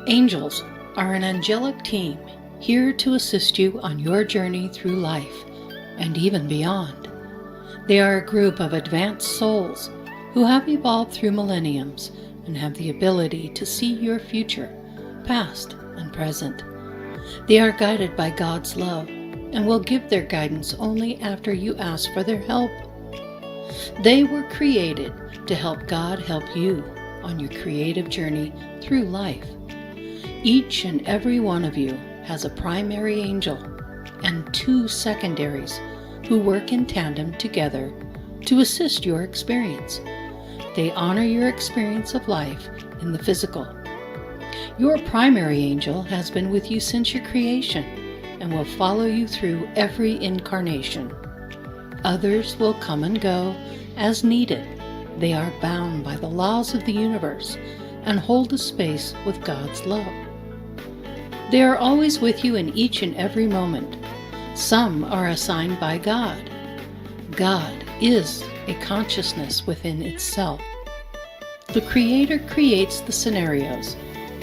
Angels are an angelic team here to assist you on your journey through life and even beyond. They are a group of advanced souls who have evolved through millenniums and have the ability to see your future, past and present. They are guided by God's love and will give their guidance only after you ask for their help. They were created to help God help you on your creative journey through life. Each and every one of you has a primary angel and two secondaries who work in tandem together to assist your experience. They honor your experience of life in the physical. Your primary angel has been with you since your creation and will follow you through every incarnation. Others will come and go as needed. They are bound by the laws of the universe and hold a space with God's love. They are always with you in each and every moment. Some are assigned by God. God is a consciousness within itself. The Creator creates the scenarios,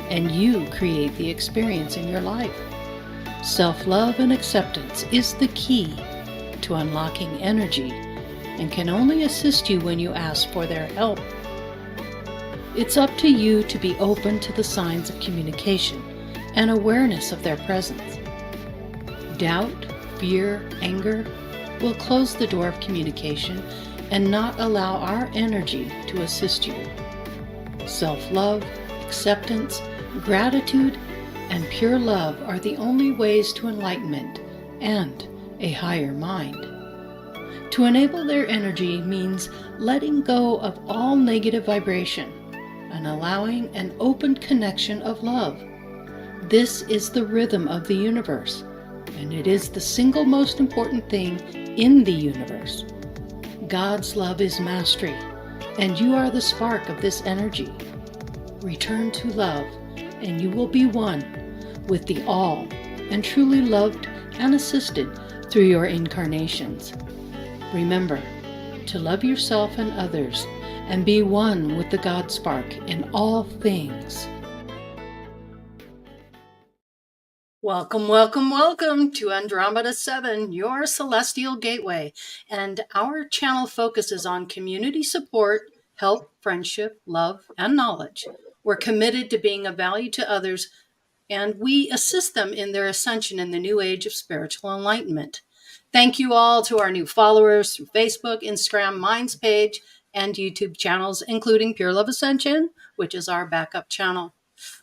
and you create the experience in your life. Self-love and acceptance is the key to unlocking energy and can only assist you when you ask for their help. It's up to you to be open to the signs of communication and awareness of their presence. Doubt, fear, anger will close the door of communication and not allow our energy to assist you. Self-love, acceptance, gratitude, and pure love are the only ways to enlightenment and a higher mind. To enable their energy means letting go of all negative vibration and allowing an open connection of love. This is the rhythm of the universe, and it is the single most important thing in the universe. God's love is mastery, and you are the spark of this energy. Return to love, and you will be one with the all and truly loved and assisted through your incarnations. Remember to love yourself and others and be one with the God spark in all things. Welcome, welcome, welcome to Andromeda 7, your celestial gateway. And our channel focuses on community support, help, friendship, love, and knowledge. We're committed to being of value to others, and we assist them in their ascension in the new age of spiritual enlightenment. Thank you all to our new followers through Facebook, Instagram, Minds page, and YouTube channels, including Pure Love Ascension, which is our backup channel.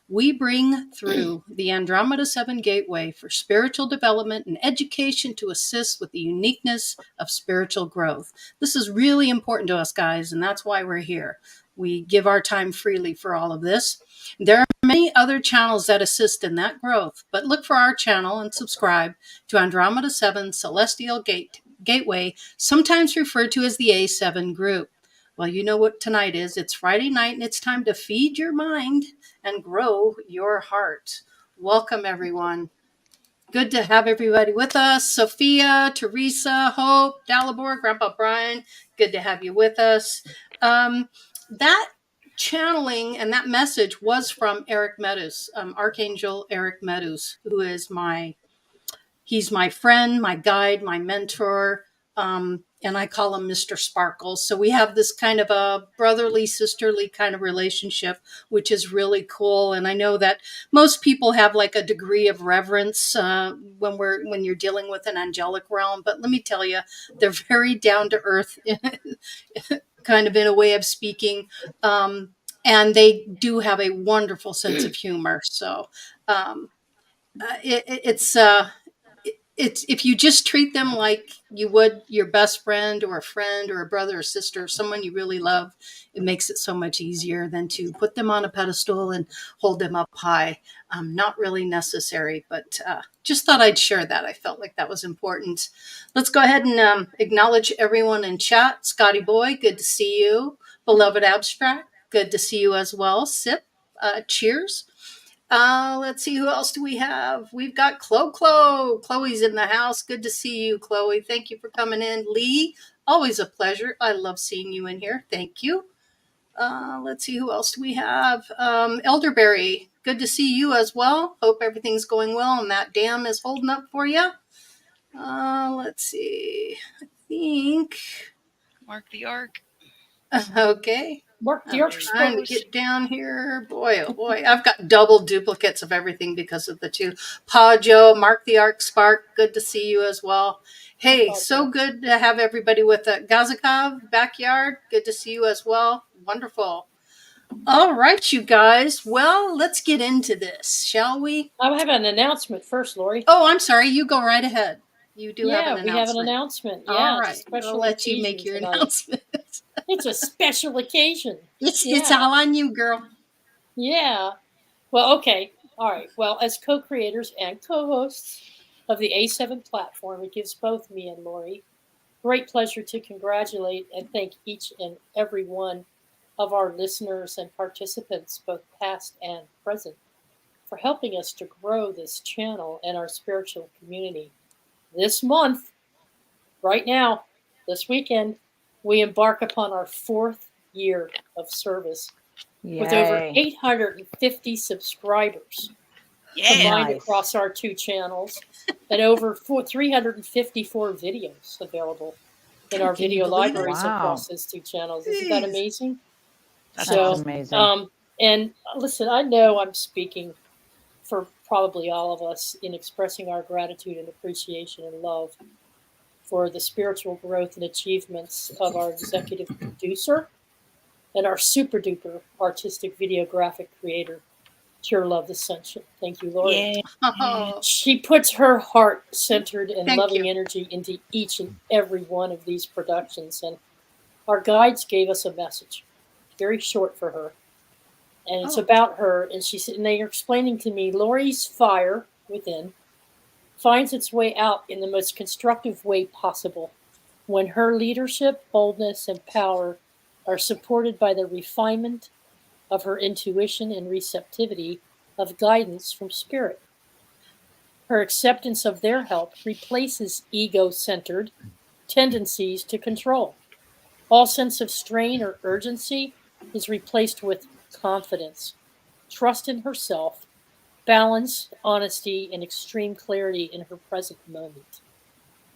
We bring through the Andromeda 7 Gateway for spiritual development and education to assist with the uniqueness of spiritual growth. This is really important to us, guys, and that's why we're here. We give our time freely for all of this. There are many other channels that assist in that growth, but look for our channel and subscribe to Andromeda 7 Celestial Gateway, sometimes referred to as the A7 group. Well, you know what tonight is. It's Friday night, and it's time to feed your mind and grow your heart. Welcome, everyone. Good to have everybody with us. Sophia, Teresa, Hope, Dalibor, Grandpa Brian, good to have you with us. That channeling and that message was from Erik Medhus, Archangel Erik Medhus, who is he's my friend, my guide, my mentor, and I call him Mr. Sparkles. So we have this kind of a brotherly, sisterly kind of relationship, which is really cool. And I know that most people have like a degree of reverence when you're dealing with an angelic realm. But let me tell you, they're very down to earth, kind of in a way of speaking. And they do have a wonderful sense of humor. So it's if you just treat them like you would your best friend or a brother or sister, or someone you really love, it makes it so much easier than to put them on a pedestal and hold them up high. Not really necessary, but just thought I'd share that. I felt like that was important. Let's go ahead and acknowledge everyone in chat. Scotty Boy, good to see you. Beloved Abstract, good to see you as well. Sip, cheers. Let's see, who else do we have? We've got Chloe. Chloe's in the house. Good to see you, Chloe. Thank you for coming in. Lee, always a pleasure. I love seeing you in here. Thank you. Let's see, who else do we have? Elderberry, good to see you as well. Hope everything's going well and that dam is holding up for you. Let's see. I think. Mark the Ark. Okay. Mark the Ark Trying to get down here. Boy, oh boy. I've got double duplicates of everything because of the two. Pajo, Mark the Ark Spark, good to see you as well. Hey, so good to have everybody with Gazakov Backyard. Good to see you as well. Wonderful. All right, you guys. Well, let's get into this, shall we? I have an announcement first, Lori. Oh, I'm sorry. You go right ahead. You do have an announcement. Yeah, we have an announcement. Yeah, all right. I'll let you make your announcement. It's a special occasion. It's all on you, girl. Yeah. Well, okay. All right. Well, as co-creators and co-hosts of the A7 platform, it gives both me and Lori great pleasure to congratulate and thank each and every one of our listeners and participants, both past and present, for helping us to grow this channel and our spiritual community. This month, right now, this weekend, we embark upon our 4th year of service. Yay. With over 850 subscribers combined across our two channels and over 354 videos available in our video libraries across those two channels. Isn't that amazing? That's amazing. And listen, I know I'm speaking for probably all of us in expressing our gratitude and appreciation and love for the spiritual growth and achievements of our executive producer and our super duper artistic videographic creator, Pure Love Ascension. Thank you, Lori. Yeah. She puts her heart-centered and loving energy into each and every one of these productions. And our guides gave us a message, very short for her. And it's about her. And she said, and they are explaining to me, Lori's fire within finds its way out in the most constructive way possible when her leadership, boldness, and power are supported by the refinement of her intuition and receptivity of guidance from spirit. Her acceptance of their help replaces ego-centered tendencies to control. All sense of strain or urgency is replaced with confidence, trust in herself, balance, honesty, and extreme clarity in her present moment.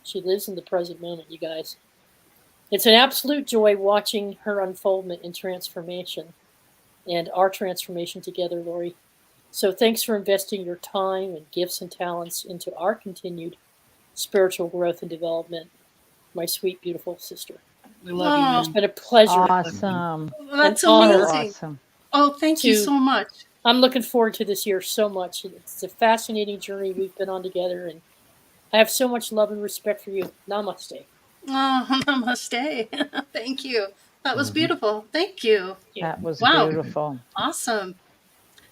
She lives in the present moment, you guys. It's an absolute joy watching her unfoldment and transformation and our transformation together, Lori. So thanks for investing your time and gifts and talents into our continued spiritual growth and development, my sweet, beautiful sister. We love you, man. It's been a pleasure. Awesome. That's amazing. Awesome. Oh, thank you so much. I'm looking forward to this year so much. It's a fascinating journey we've been on together, and I have so much love and respect for you. Namaste. Oh, namaste. Thank you. That was beautiful. Thank you. That was beautiful. Awesome.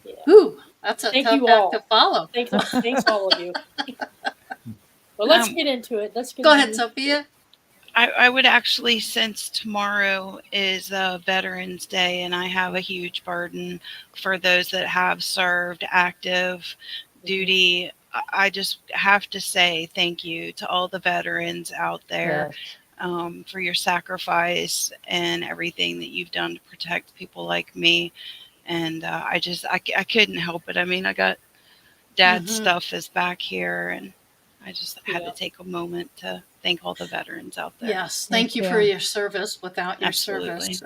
Yeah. Ooh, that's a tough act to follow. Thanks all of you. Well, let's get into it. Go ahead, Sophia. I would actually, since tomorrow is Veterans Day, and I have a huge burden for those that have served active duty, I just have to say thank you to all the veterans out there for your sacrifice and everything that you've done to protect people like me. And I couldn't help it. I mean, I got Dad's stuff is back here, and I just had to take a moment to thank all the veterans out there. Yes, thank you for your service. Without your service,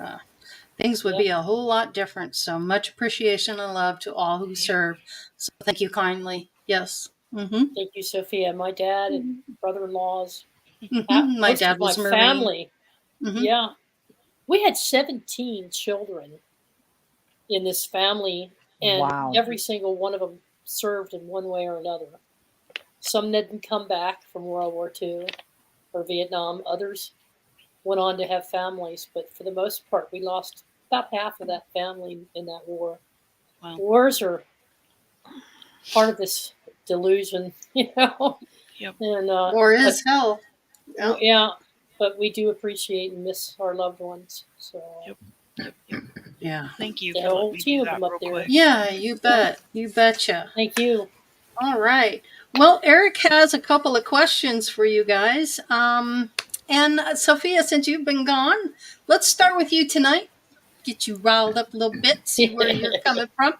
things would be a whole lot different. So much appreciation and love to all who serve. So thank you kindly. Yes. Thank you, Sophia. My dad and brother-in-laws. My dad was my Marine. family. Yeah. We had 17 children in this family, and every single one of them served in one way or another. Some didn't come back from World War II or Vietnam. Others went on to have families, but for the most part, we lost about half of that family in that war. Wow. Wars are part of this delusion, you know. Yep. And war is hell. Yep. Yeah, but we do appreciate and miss our loved ones. So. Yep. Yeah. Thank you. The whole team of them up there. Quick. Yeah, you bet. You betcha. Thank you. All right. Well, Erik has a couple of questions for you guys. And Sophia, since you've been gone, let's start with you tonight. get you riled up a little bit, see where you're coming from.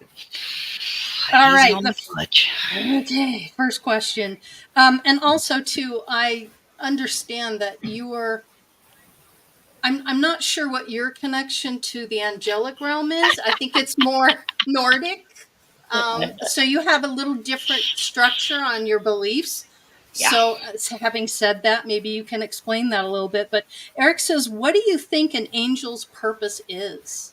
All Easy right. on the clutch. Okay. First question. And also, too, I understand that you were. I'm not sure what your connection to the angelic realm is. I think it's more Nordic. So you have a little different structure on your beliefs. Yeah. So having said that, maybe you can explain that a little bit. But Erik says, what do you think an angel's purpose is?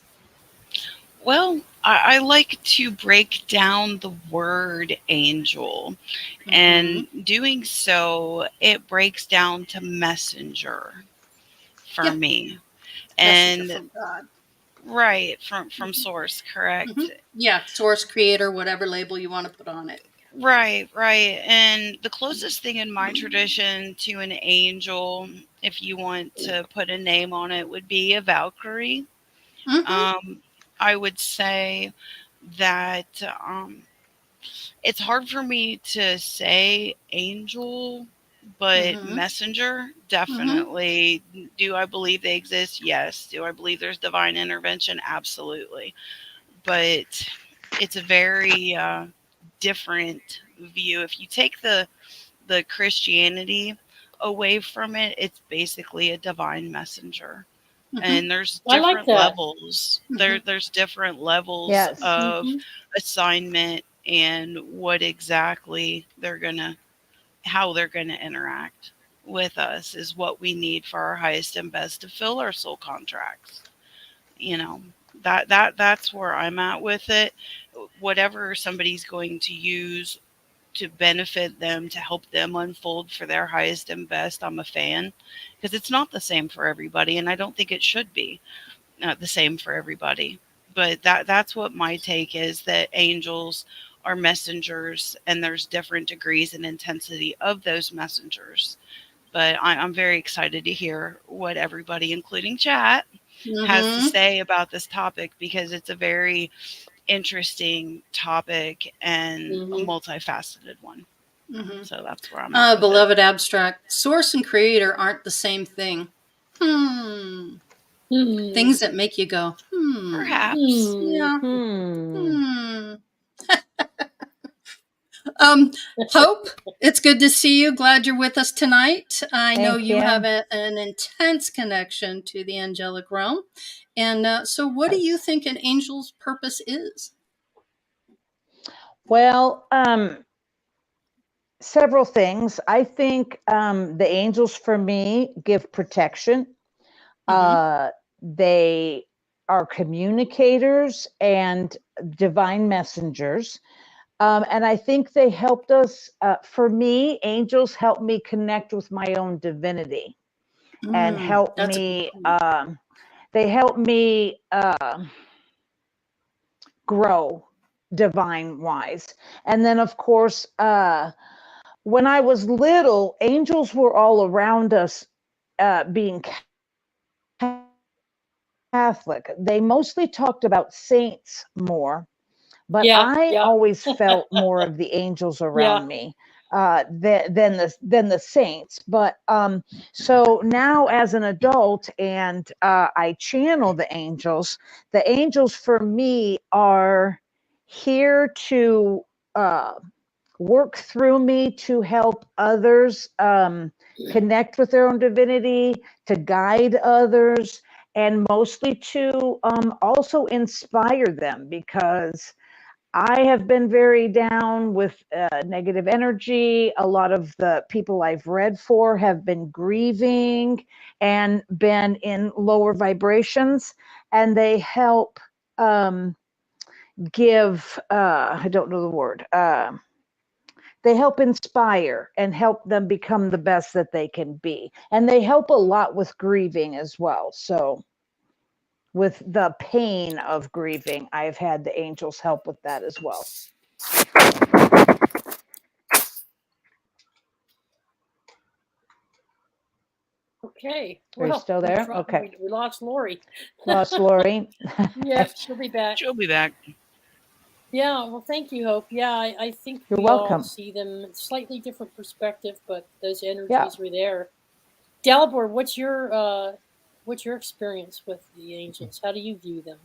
Well, I like to break down the word angel. And doing so, it breaks down to messenger for me. Messenger And from God. right, from source, correct? Yeah, source, creator, whatever label you want to put on it. Right. And the closest thing in my tradition to an angel, if you want to put a name on it, would be a Valkyrie. I would say that it's hard for me to say angel, but messenger, definitely. Do I believe they exist? Yes. Do I believe there's divine intervention? Absolutely. But it's a very different view. If you take the Christianity away from it, it's basically a divine messenger. And there's different levels. There's different levels of assignment and what exactly how they're gonna interact with us is what we need for our highest and best to fill our soul contracts. You know, that's where I'm at with it. Whatever somebody's going to use to benefit them, to help them unfold for their highest and best, I'm a fan, because it's not the same for everybody, and I don't think it should be the same for everybody. But that's what my take is, that angels are messengers, and there's different degrees and intensity of those messengers. But I'm very excited to hear what everybody, including chat, has to say about this topic, because it's a very interesting topic and a multifaceted one. So that's where I'm at. Beloved abstract. Source and creator aren't the same thing. Things that make you go, Perhaps. Yeah. Hope, it's good to see you. Glad you're with us tonight. I know you have an intense connection to the angelic realm. And so what do you think an angel's purpose is? Well, several things. I think the angels for me give protection. They are communicators and divine messengers. And I think they helped us, for me, angels helped me connect with my own divinity and help me, they help me grow divine wise. And then, of course, when I was little, angels were all around us, being Catholic. They mostly talked about saints more, but I always felt more of the angels around me than the saints. But so now as an adult, and I channel the angels. The angels for me are here to work through me to help others connect with their own divinity, to guide others, and mostly to also inspire them, because I have been very down with negative energy. A lot of the people I've read for have been grieving and been in lower vibrations, and they help give, I don't know the word, they help inspire and help them become the best that they can be. And they help a lot with grieving as well. So with the pain of grieving, I've had the angels help with that as well. Okay. Are you still there? Okay. We lost Lori. Lost Lori. Yeah, she'll be back. She'll be back. Yeah, well, thank you, Hope. Yeah, I think You're we welcome. all see them in slightly different perspective, but those energies were there. Dalibor, what's your what's your experience with the angels? How do you view them?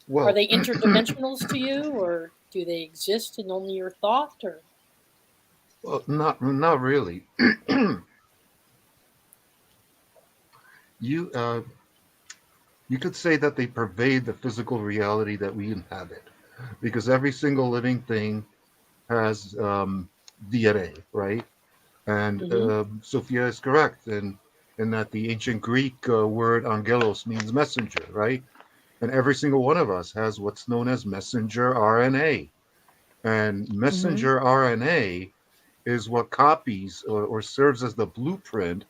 Well, are they interdimensionals to you, or do they exist in only your thought? Or well, not really. you you could say that they pervade the physical reality that we inhabit, because every single living thing has DNA, right? And Sophia is correct in that the ancient Greek word angelos means messenger, right? And every single one of us has what's known as messenger RNA. And messenger RNA is what copies or serves as the blueprint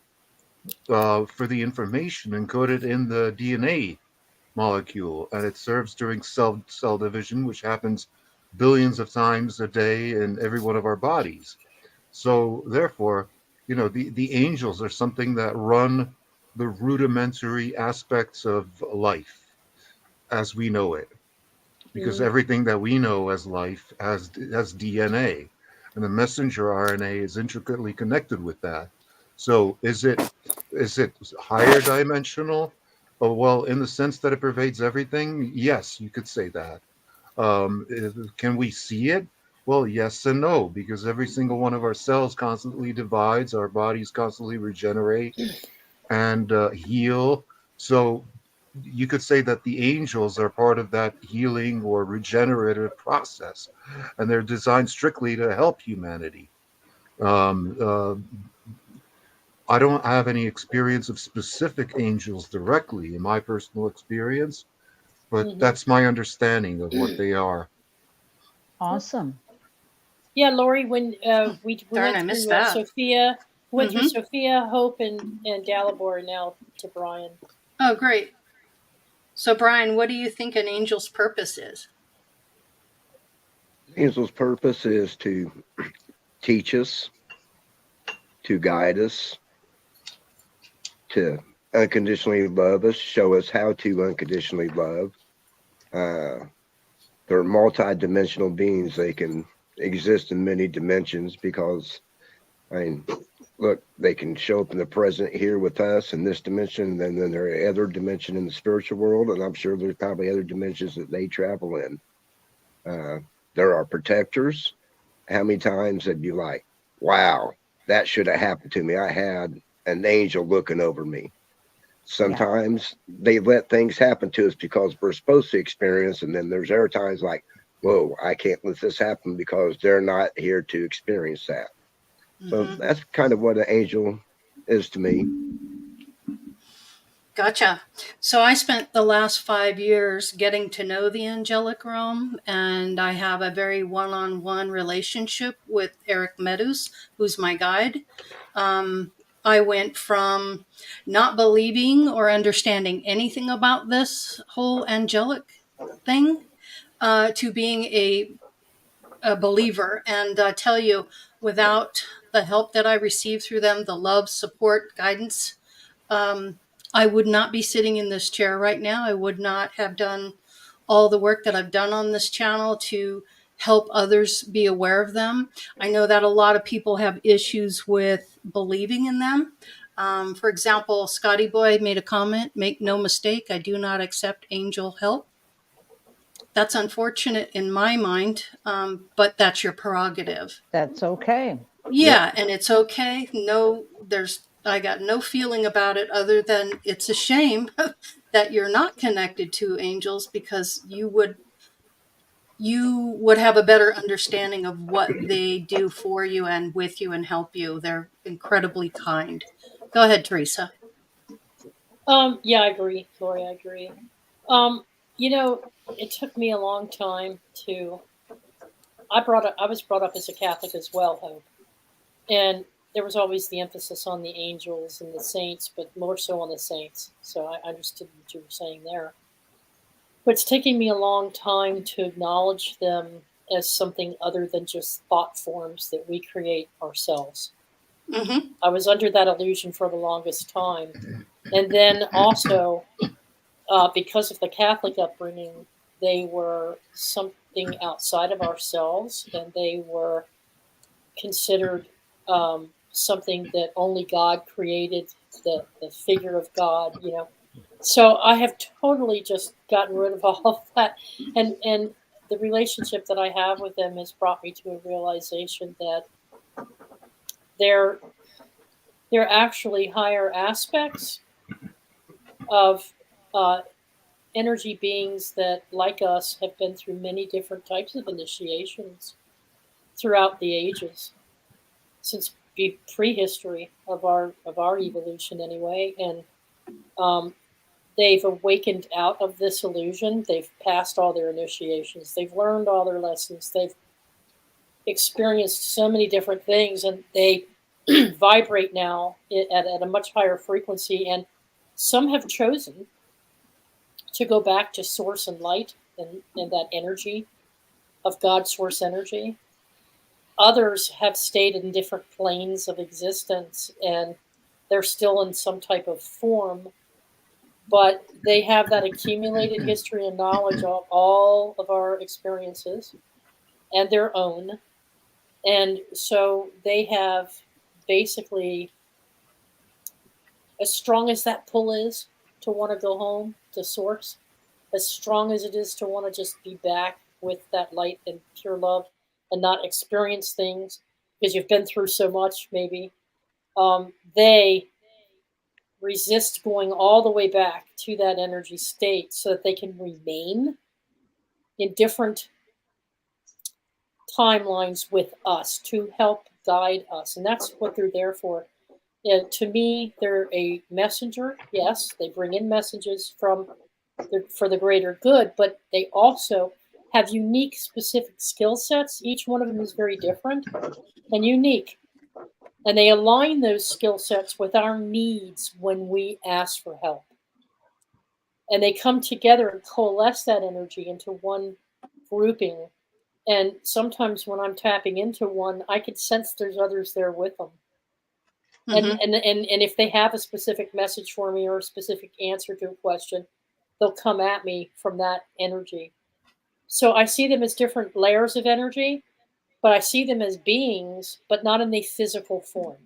for the information encoded in the DNA molecule. And it serves during cell division, which happens billions of times a day in every one of our bodies. So therefore, the angels are something that run the rudimentary aspects of life as we know it, because everything that we know as life has DNA, and the messenger RNA is intricately connected with that. So is it higher dimensional? Oh, well, in the sense that it pervades everything, yes, you could say that. Can we see it? Well, yes and no, because every single one of our cells constantly divides, our bodies constantly regenerate and heal. So you could say that the angels are part of that healing or regenerative process, and they're designed strictly to help humanity. Um, uh, I don't have any experience of specific angels directly in my personal experience, but that's my understanding of what they are. Awesome. Yeah, Lori, when we went through Sophia, went through Sophia, Hope, and Dalibor, and now to Brian. Oh, great. So, Brian, what do you think an angel's purpose is? Angel's purpose is to teach us, to guide us, to unconditionally love us, show us how to unconditionally love. They're multi-dimensional beings. They can exist in many dimensions because, look, they can show up in the present here with us in this dimension, and then there are other dimensions in the spiritual world, and I'm sure there's probably other dimensions that they travel in. There are protectors. How many times have you wow, that should have happened to me? I had an angel looking over me. Sometimes they let things happen to us because we're supposed to experience, and then there's other times whoa, I can't let this happen because they're not here to experience that. So that's kind of what an angel is to me. Gotcha. So I spent the last 5 years getting to know the angelic realm, and I have a very one-on-one relationship with Erik Medhus, who's my guide. I went from not believing or understanding anything about this whole angelic thing to being a believer. And I tell you, without the help that I received through them, the love, support, guidance, I would not be sitting in this chair right now. I would not have done all the work that I've done on this channel to help others be aware of them. I know that a lot of people have issues with believing in them. For example, Scotty Boy made a comment, make no mistake, I do not accept angel help. That's unfortunate in my mind, but that's your prerogative. That's okay. Yeah, and it's okay. I got no feeling about it other than it's a shame that you're not connected to angels, because you would have a better understanding of what they do for you and with you and help you. They're incredibly kind. Go ahead, Teresa. Yeah, I agree, Lori. I agree. It took me a long time to. I was brought up as a Catholic as well, Hope, and there was always the emphasis on the angels and the saints, but more so on the saints. So I understood what you were saying there. But it's taking me a long time to acknowledge them as something other than just thought forms that we create ourselves. I was under that illusion for the longest time. And then also, because of the Catholic upbringing, they were something outside of ourselves, and they were considered something that only God created, the figure of God, So I have totally just gotten rid of all of that, and the relationship that I have with them has brought me to a realization that they're actually higher aspects of energy beings that, like us, have been through many different types of initiations throughout the ages, since prehistory of our evolution anyway, and they've awakened out of this illusion. They've passed all their initiations. They've learned all their lessons. They've experienced so many different things, and they vibrate now at a much higher frequency. And some have chosen to go back to source and light and that energy of God, source energy. Others have stayed in different planes of existence, and they're still in some type of form, but they have that accumulated history and knowledge of all of our experiences and their own. And so they have basically, as strong as that pull is to want to go home to source, as strong as it is to want to just be back with that light and pure love and not experience things because you've been through so much, maybe, they resist going all the way back to that energy state so that they can remain in different timelines with us to help guide us. And that's what they're there for. And to me, they're a messenger. Yes, they bring in messages for the greater good, but they also have unique, specific skill sets. Each one of them is very different and unique. And they align those skill sets with our needs when we ask for help. And they come together and coalesce that energy into one grouping. And sometimes when I'm tapping into one, I can sense there's others there with them. Mm-hmm. And if they have a specific message for me or a specific answer to a question, they'll come at me from that energy. So I see them as different layers of energy, but I see them as beings, but not in the physical form.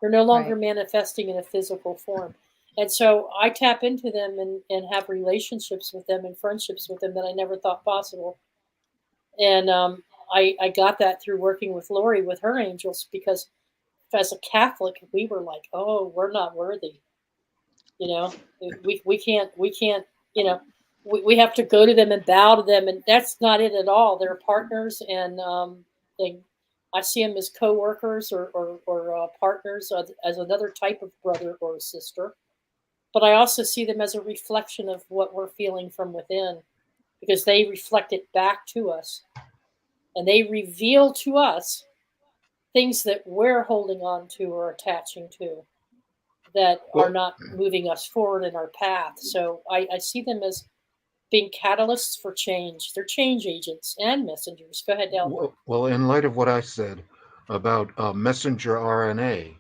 They're no longer manifesting in a physical form. And so I tap into them and have relationships with them and friendships with them that I never thought possible. And I got that through working with Lori with her angels, because as a Catholic, we were like, oh, we're not worthy. You know, we can't, you know, we have to go to them and bow to them. And that's not it at all. They're partners, and I see them as co-workers or partners as another type of brother or sister. But I also see them as a reflection of what we're feeling from within, because they reflect it back to us. And they reveal to us things that we're holding on to or attaching to that are not moving us forward in our path. So I see them as being catalysts for change. They're change agents and messengers. Go ahead, Del. Well, in light of what I said about messenger RNA,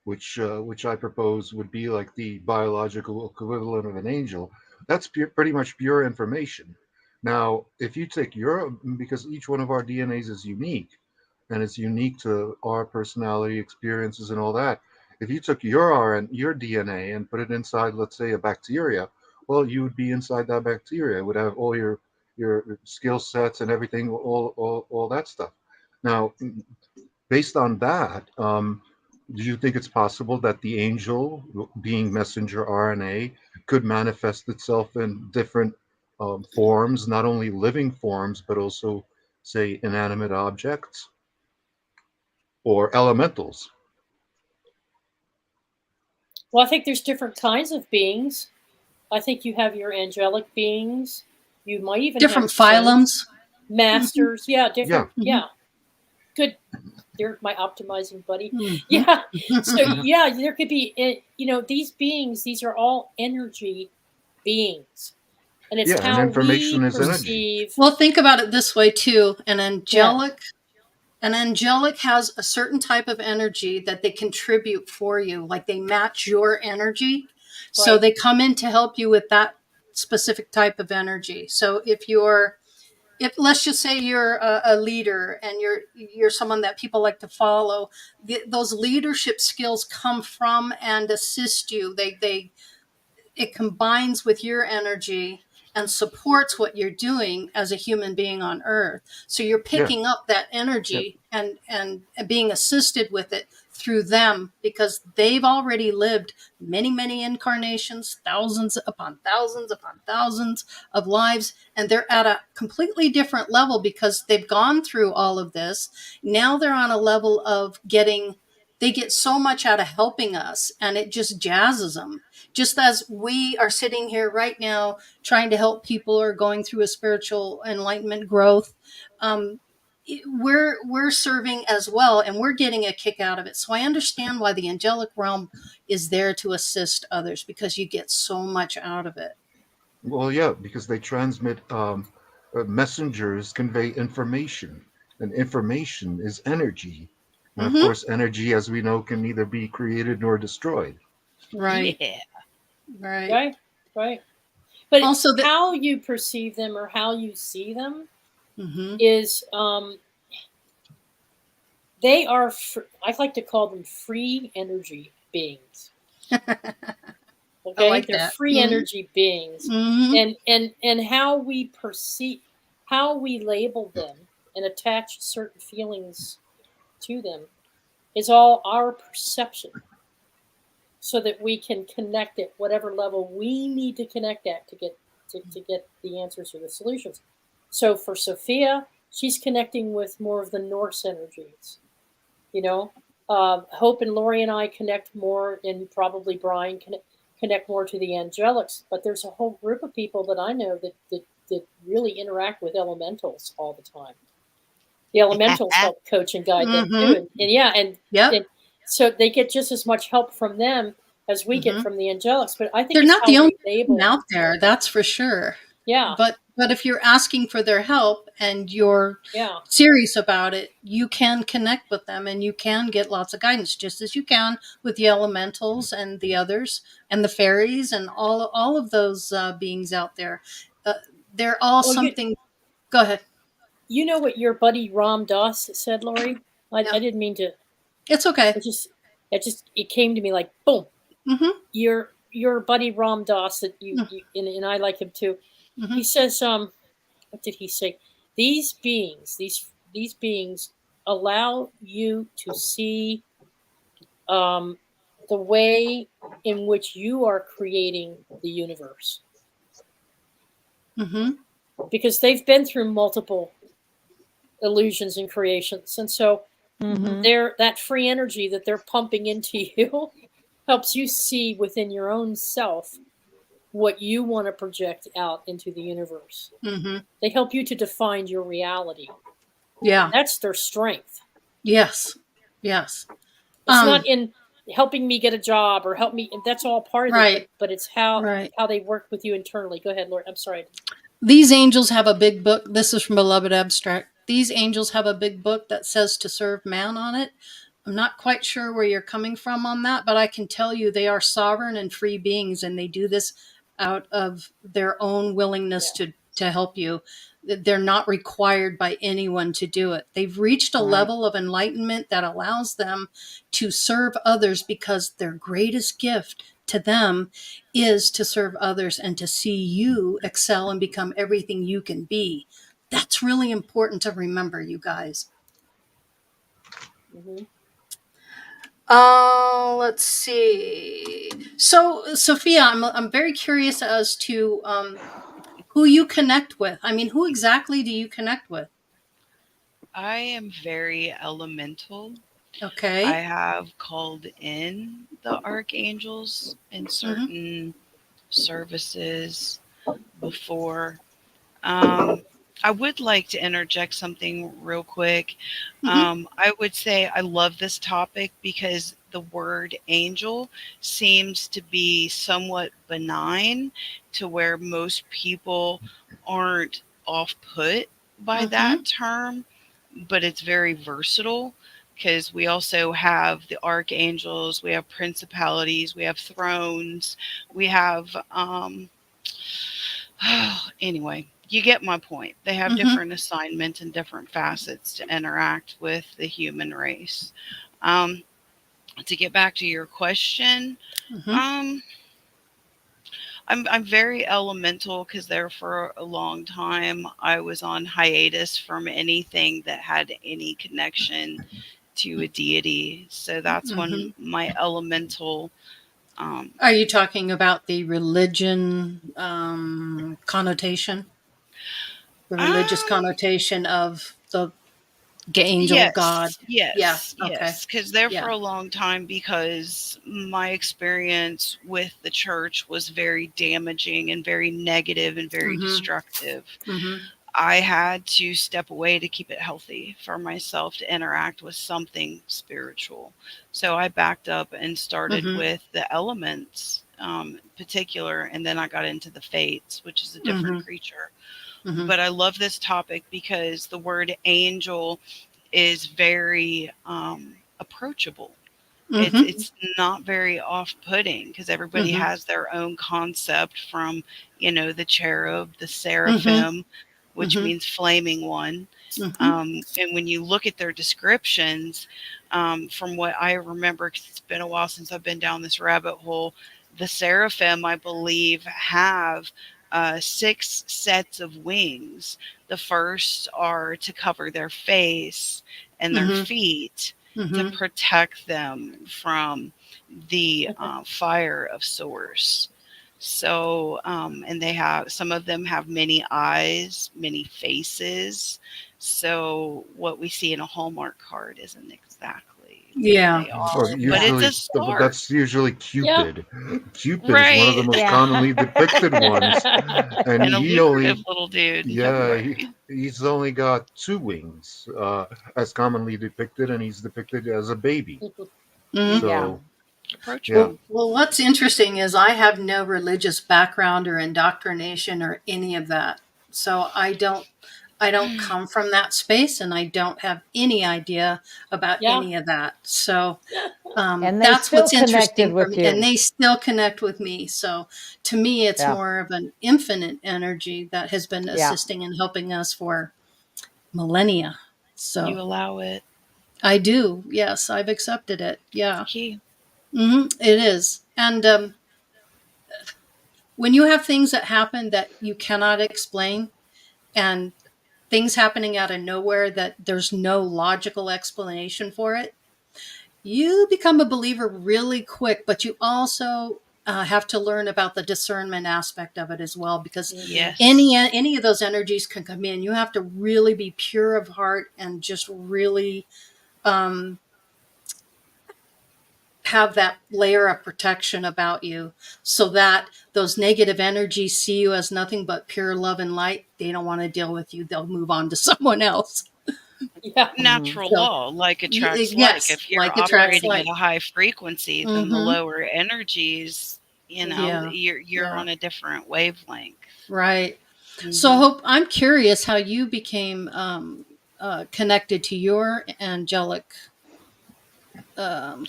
which I propose would be like the biological equivalent of an angel, that's pretty much pure information. Now, if you take because each one of our DNAs is unique, and it's unique to our personality, experiences, and all that. If you took your DNA and put it inside, let's say, a bacteria, well, you would be inside that bacteria. It would have all your skill sets and everything, all that stuff. Now, based on that, do you think it's possible that the angel, being messenger RNA, could manifest itself in different forms, not only living forms, but also, say, inanimate objects or elementals? Well, I think there's different kinds of beings. I think you have your angelic beings. You might even different have phylums, masters. Yeah, different. Yeah. Yeah. Good. You're my optimizing buddy. Yeah. So yeah, there could be, these beings. These are all energy beings, and it's how and information we is perceive. energy. Well, think about it this way too. An angelic has a certain type of energy that they contribute for you, like they match your energy. Right. So they come in to help you with that specific type of energy. So if let's just say you're a leader and you're someone that people like to follow, those leadership skills come from and assist you. it combines with your energy and supports what you're doing as a human being on earth. So you're picking up that energy and being assisted with it through them, because they've already lived many, many incarnations, thousands upon thousands upon thousands of lives. And they're at a completely different level because they've gone through all of this. Now they're on a level of they get so much out of helping us, and it just jazzes them. Just as we are sitting here right now trying to help people who are going through a spiritual enlightenment growth, we're serving as well, and we're getting a kick out of it. So I understand why the angelic realm is there to assist others, because you get so much out of it. Well, yeah, because they transmit, messengers convey information, and information is energy. And of course, energy, as we know, can neither be created nor destroyed. Right. Yeah. Right. Right. But also, how you perceive them or how you see them is, they are, I like to call them free energy beings. Okay, like they're that. free energy beings, and how we perceive, how we label them and attach certain feelings to them is all our perception, so that we can connect at whatever level we need to connect at to get the answers or the solutions. So for Sophia, she's connecting with more of the Norse energies. Hope and Lori and I connect more, and probably Brian connect more to the angelics. But there's a whole group of people that I know that really interact with elementals all the time. The elementals help coach and guide them too, and so they get just as much help from them as we get from the angelics. But I think they're not the only label out there, that's for sure. Yeah. But if you're asking for their help and you're serious about it, you can connect with them, and you can get lots of guidance, just as you can with the elementals and the others and the fairies and all of those beings out there. They're all something. Go ahead. You know what your buddy Ram Dass said, Lori? I didn't mean to. It's okay. It came to me like boom. Your buddy Ram Dass, that you and I like him too. He says, what did he say? These beings allow you to see the way in which you are creating the universe. Because they've been through multiple illusions and creations, and so that free energy that they're pumping into you helps you see within your own self what you want to project out into the universe. They help you to define your reality. Yeah, that's their strength. Yes. It's not in helping me get a job or help me. That's all part of it, but it's how they work with you internally. Go ahead, Lord. I'm sorry. These angels have a big book. This is from Beloved Abstract. These angels have a big book that says to serve man on it. I'm not quite sure where you're coming from on that, but I can tell you they are sovereign and free beings, and they do this out of their own willingness to help you. They're not required by anyone to do it. They've reached a level of enlightenment that allows them to serve others, because their greatest gift to them is to serve others and to see you excel and become everything you can be. That's really important to remember, you guys. Let's see. So, Sophia, I'm very curious as to who you connect with. I mean, who exactly do you connect with? I am very elemental. Okay. I have called in the archangels in certain services before. I would like to interject something real quick. I would say I love this topic because the word angel seems to be somewhat benign, to where most people aren't off-put by that term, but it's very versatile, because we also have the archangels, we have principalities, we have thrones, we have anyway, you get my point. They have different assignments and different facets to interact with the human race. To get back to your question, I'm very elemental because there for a long time I was on hiatus from anything that had any connection to a deity. So that's Mm-hmm. when my elemental. Are you talking about the religion connotation? The religious Um, connotation of the angel god? Yes, Yeah. yes, Okay. yes. Because there for Yeah. a long time, because my experience with the church was very damaging and very negative and very Mm-hmm. destructive. Mm-hmm. I had to step away to keep it healthy for myself to interact with something spiritual. So I backed up and started Mm-hmm. with the elements, particular, and then I got into the fates, which is a different Mm-hmm. creature. Mm-hmm. But I love this topic because the word angel is very approachable. Mm-hmm. It's not very off-putting because everybody Mm-hmm. has their own concept from, the cherub, the Mm-hmm. seraphim, which Mm-hmm. means flaming one. Mm-hmm. And when you look at their descriptions, from what I remember, 'cause it's been a while since I've been down this rabbit hole, the seraphim, I believe, have 6 sets of wings. The first are to cover their face and their Mm-hmm. feet to Mm-hmm. protect them from the fire of source. So, and they have, some of them have many eyes, many faces. So, what we see in a Hallmark card isn't exactly what Yeah. they Or are, but Yeah. it's usually, a start. that's usually Yeah. Cupid. Cupid is one of the Right. most Yeah. commonly depicted ones, and And a he lucrative only, little dude. yeah, Right. he's only got 2 wings, as commonly depicted, and he's depicted as a baby. Mm-hmm. Yeah. So, yeah. Approachable. Well, what's interesting is I have no religious background or indoctrination or any of that. So I don't come from that space and I don't have any idea about Yeah. any of that. So And they that's still what's connected interesting for with me. And you. they still connect with me. So to me, it's Yeah. more of an infinite energy that has been Yeah. assisting and helping us for millennia. You So allow it. I do. Yes, I've accepted it. It's the Yeah. key. It is. And when you have things that happen that you cannot explain and things happening out of nowhere that there's no logical explanation for it, you become a believer really quick, but you also have to learn about the discernment aspect of it as well, because any Yes. any of those energies can come in. You have to really be pure of heart and just really um, have that layer of protection about you, so that those negative energies see you as nothing but pure love and light. They don't want to deal with you. They'll move on to someone else. Yeah. Natural So law, like attracts like. yes, If you're like attracts operating at like. a high frequency, then the Mm-hmm. lower energies, Yeah. you're Yeah. on a different wavelength. Right. So, Hmm. Hope, I'm curious how you became connected to your angelic. Um,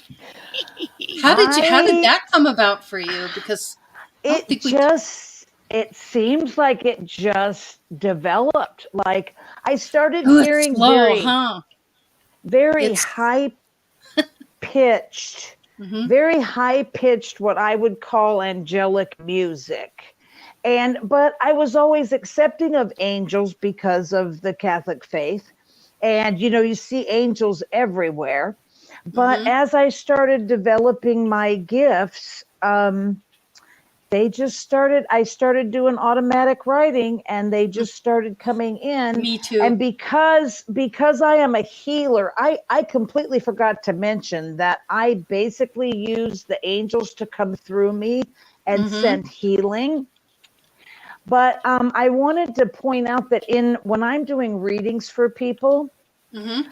how did I that come about for you? Because I don't it think we. just it seems like it just developed. Like I started Oh, it's hearing slow, huh? very It's. high pitched, Mm-hmm. very high pitched, what I would call angelic music. But I was always accepting of angels because of the Catholic faith. And, you see angels everywhere. But Mm-hmm. as I started developing my gifts, I started doing automatic writing and they just started coming in. Me too. And because I am a healer, I completely forgot to mention that I basically use the angels to come through me and Mm-hmm. send healing. But I wanted to point out that when I'm doing readings for people, Mm-hmm.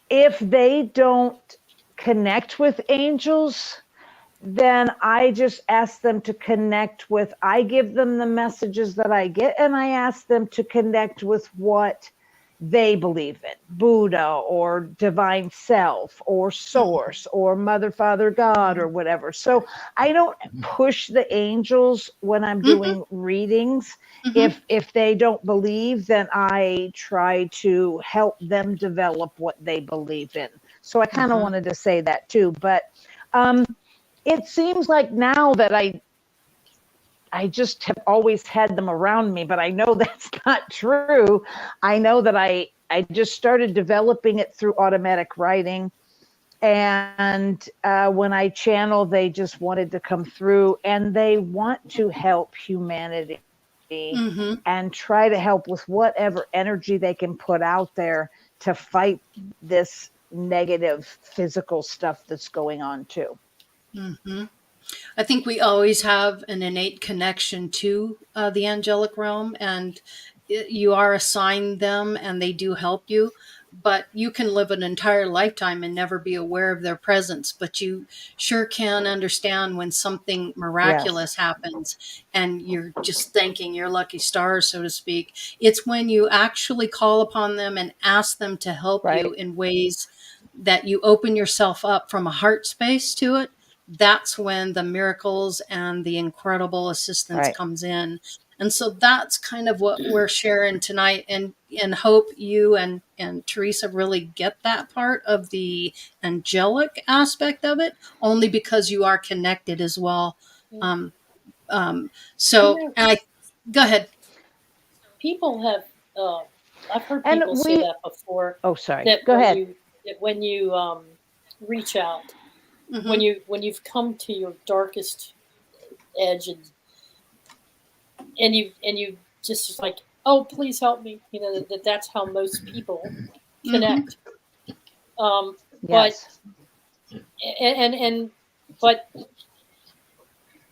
if they don't connect with angels, then I just ask them to connect with, I give them the messages that I get, and I ask them to connect with what they believe in, Buddha or divine self or source or mother, father, God, or whatever. So I don't push the angels when I'm Mm-hmm. doing readings. Mm-hmm. If they don't believe, then I try to help them develop what they believe in. So I kind of Mm-hmm. wanted to say that too. But it seems like now that I just have always had them around me, but I know that's not true. I know that I just started developing it through automatic writing. And when I channel, they just wanted to come through, and they want to help humanity and try to help with whatever energy they can put out there to fight this negative physical stuff that's going on too. I think we always have an innate connection to the angelic realm, and you are assigned them and they do help you. But you can live an entire lifetime and never be aware of their presence. But you sure can understand when something miraculous happens and you're just thanking your lucky stars, so to speak. It's when you actually call upon them and ask them to help you in ways that you open yourself up from a heart space to it. That's when the miracles and the incredible assistance comes in. And so that's kind of what we're sharing tonight, and hope you and Teresa really get that part of the angelic aspect of it, only because you are connected as well. So go ahead. People have, I've heard people say that before. Oh, sorry. That go ahead. When you reach out, when you've come to your darkest edge, and you just like, oh, please help me. You know, that's how most people connect. Yes. But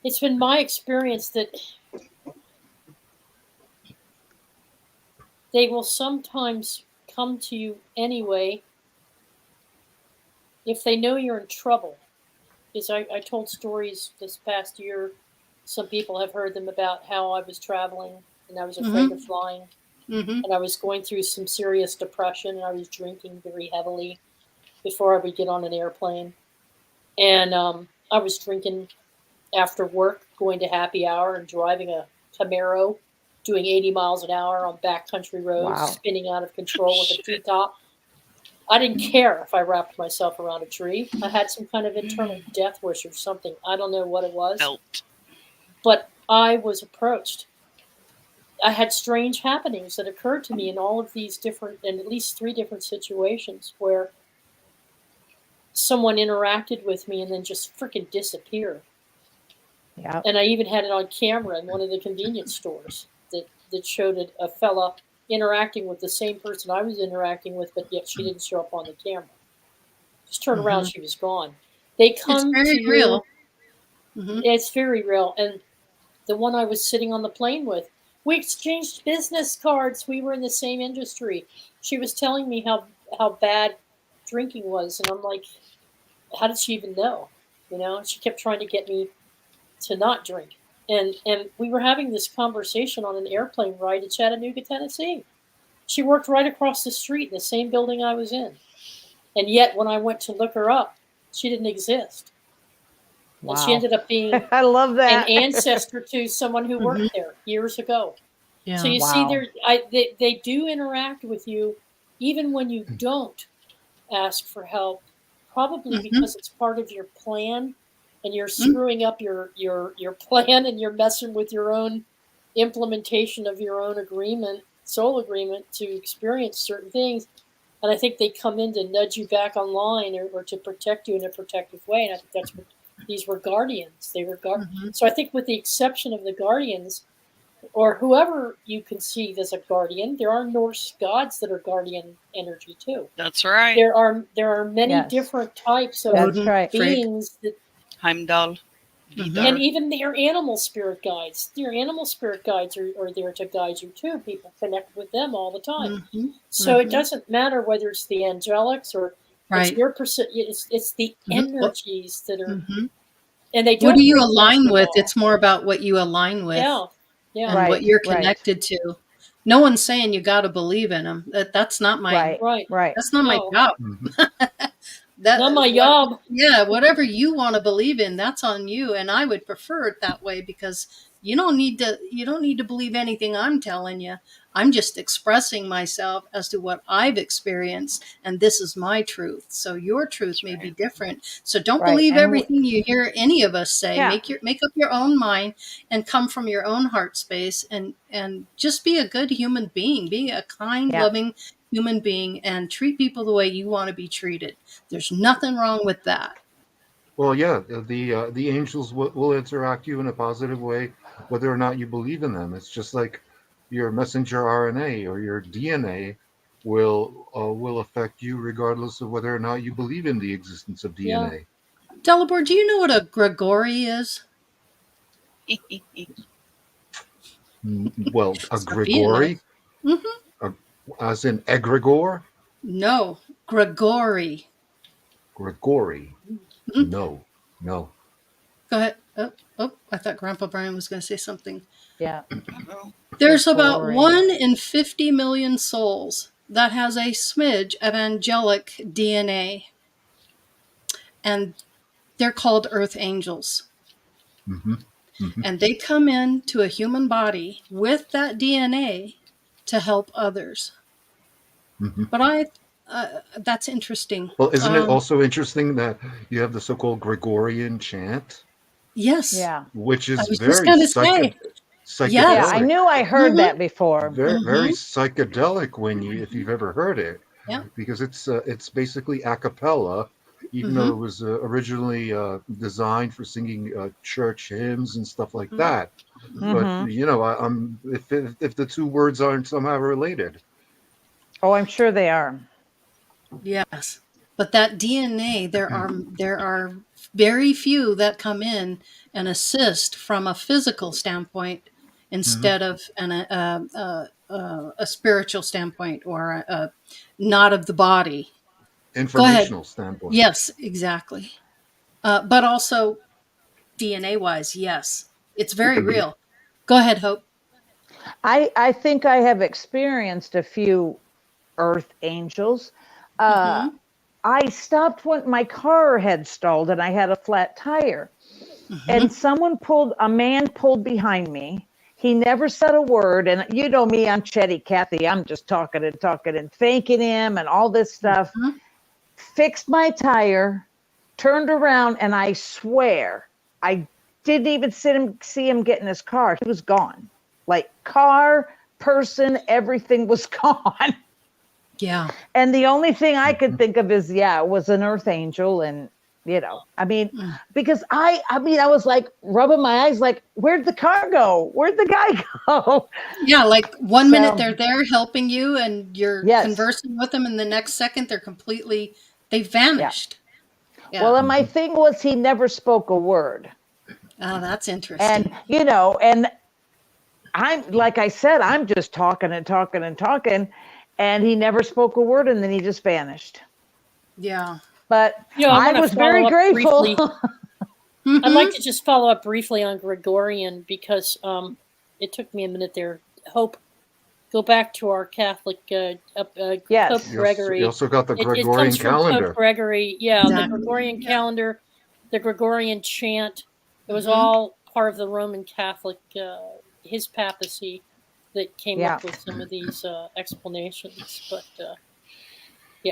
it's been my experience that they will sometimes come to you anyway if they know you're in trouble. Because I told stories this past year. Some people have heard them about how I was traveling and I was afraid of flying. And I was going through some serious depression, and I was drinking very heavily before I would get on an airplane. And I was drinking after work, going to happy hour and driving a Camaro, doing 80 miles an hour on backcountry roads, spinning out of control with a T-top. I didn't care if I wrapped myself around a tree. I had some kind of internal death wish or something. I don't know what it was. But I was approached. I had strange happenings that occurred to me in all of these different, in at least 3 different situations where someone interacted with me and then just freaking disappeared. Yeah. And I even had it on camera in one of the convenience stores that showed a fella interacting with the same person I was interacting with, but yet she didn't show up on the camera. Just turned around, she was gone. They come it's very to real. you. It's very real. And the one I was sitting on the plane with, we exchanged business cards. We were in the same industry. She was telling me how bad drinking was, and I'm like, how did she even know? You know, she kept trying to get me to not drink. And we were having this conversation on an airplane ride to Chattanooga, Tennessee. She worked right across the street in the same building I was in. And yet when I went to look her up, she didn't exist. Wow. And she ended up being I love that. an ancestor to someone who worked there years ago. Yeah. So you see, they do interact with you even when you don't ask for help, probably because it's part of your plan, and you're screwing up your plan, and you're messing with your own implementation of your own agreement, soul agreement, to experience certain things. And I think they come in to nudge you back online or to protect you in a protective way. And I think that's what these were guardians. They were So I think with the exception of the guardians, or whoever you conceive as a guardian, there are Norse gods that are guardian energy too. That's right. There are many different types of beings that Heimdall. And even their animal spirit guides. Their animal spirit guides are there to guide you too. People connect with them all the time. So it doesn't matter whether it's the angelics or it's your it's the energies that are and they don't. What do you align with? It's more about what you align with. Yeah. And what you're connected to. No one's saying you got to believe in them. That's not my That's not my job. Not my job. Yeah, whatever you want to believe in, that's on you. And I would prefer it that way, because you don't need to believe anything I'm telling you. I'm just expressing myself as to what I've experienced, and this is my truth. So your truth may be different. So don't believe everything you hear any of us say. Make up your own mind and come from your own heart space, and just be a good human being. Be a kind, loving human being, and treat people the way you want to be treated. There's nothing wrong with that. Well, yeah, the angels will interact you in a positive way, whether or not you believe in them. It's just like your messenger RNA or your DNA will affect you regardless of whether or not you believe in the existence of DNA. Delabor, do you know what a Gregory is? Well, a Gregory, as in egregore? No, Gregory. Gregory. No. Go ahead. Oh, I thought Grandpa Brian was going to say something. Yeah. There's about 1 in 50 million souls that has a smidge of angelic DNA, and they're called earth angels. And they come into a human body with that DNA to help others. But that's interesting. Well, isn't it also interesting that you have the so-called Gregorian chant? Yes. Yeah. Which is I was very just gonna say. psychedelic. Yeah, I knew I heard that before. Very psychedelic if you've ever heard it. Yeah. Because it's basically a cappella, even though it was originally designed for singing church hymns and stuff like that. But if the two words aren't somehow related. Oh, I'm sure they are. Yes. But that DNA, there are very few that come in and assist from a physical standpoint instead of a spiritual standpoint or not of the body. Informational standpoint. Yes, exactly. But also DNA-wise, yes. It's very real. Go ahead, Hope. I think I have experienced a few earth angels. I stopped when my car had stalled and I had a flat tire. And a man pulled behind me. He never said a word. And you know me, I'm Chetty Cathy. I'm just talking and thanking him and all this stuff. Fixed my tire, turned around, and I swear I didn't even see him get in his car. He was gone. Like car, person, everything was gone. Yeah. And the only thing I could think of is, it was an earth angel. And, because I was like rubbing my eyes, like, where'd the car go? Where'd the guy go? Yeah. Like 1 minute they're there helping you and you're conversing with them. And the next second they vanished. Yeah. Well, and my thing was he never spoke a word. Oh, that's interesting. And, and I'm, like I said, I'm just talking. And he never spoke a word, and then he just vanished. Yeah. But I was very grateful. I'd like to just follow up briefly on Gregorian because it took me a minute there. Hope, go back to our Catholic Pope Gregory. You also got the Gregorian calendar. Pope Gregory, the Gregorian calendar, the Gregorian chant. It was all part of the Roman Catholic, his papacy, that came up with some of these explanations. But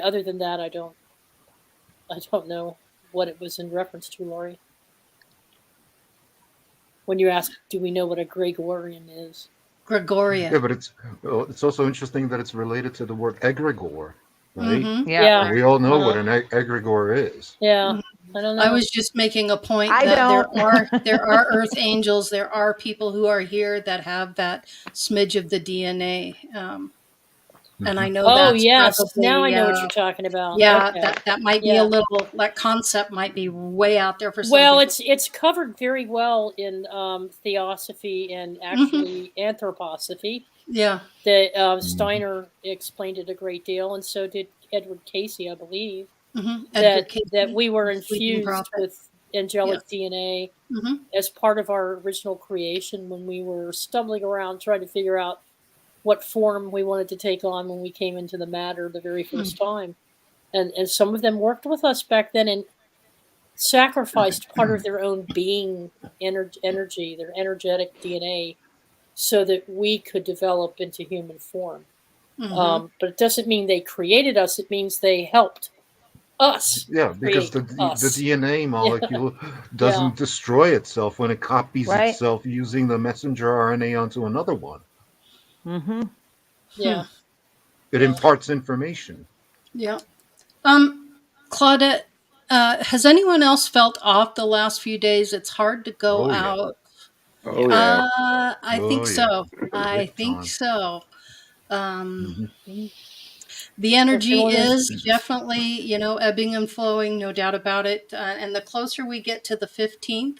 other than that, I don't know what it was in reference to, Lori. When you ask, do we know what a Gregorian is? Gregorian. Yeah, but it's also interesting that it's related to the word egregore, right? Yeah. We all know what an egregore is. Yeah. I don't know. I was just making a point that there are earth angels. There are people who are here that have that smidge of the DNA. And I know that's probably, now I know what you're talking about. Yeah, okay. that might be a little, that concept might be way out there for some people. It's covered very well in theosophy and actually anthroposophy. Yeah. That Steiner explained it a great deal, and so did Edward Casey, I believe. That we were infused with angelic DNA as part of our original creation when we were stumbling around trying to figure out what form we wanted to take on when we came into the matter the very first time. And some of them worked with us back then and sacrificed part of their own being energy, their energetic DNA, so that we could develop into human form. But it doesn't mean they created us. It means they helped us. Yeah, because create us. the DNA molecule doesn't destroy itself when it copies itself using the messenger RNA onto another one. Yeah. It imparts information. Yeah. Claudette, has anyone else felt off the last few days? It's hard to go out. Oh, yeah. I think so. I think so. The energy is definitely, you know, ebbing and flowing, no doubt about it. And the closer we get to the 15th,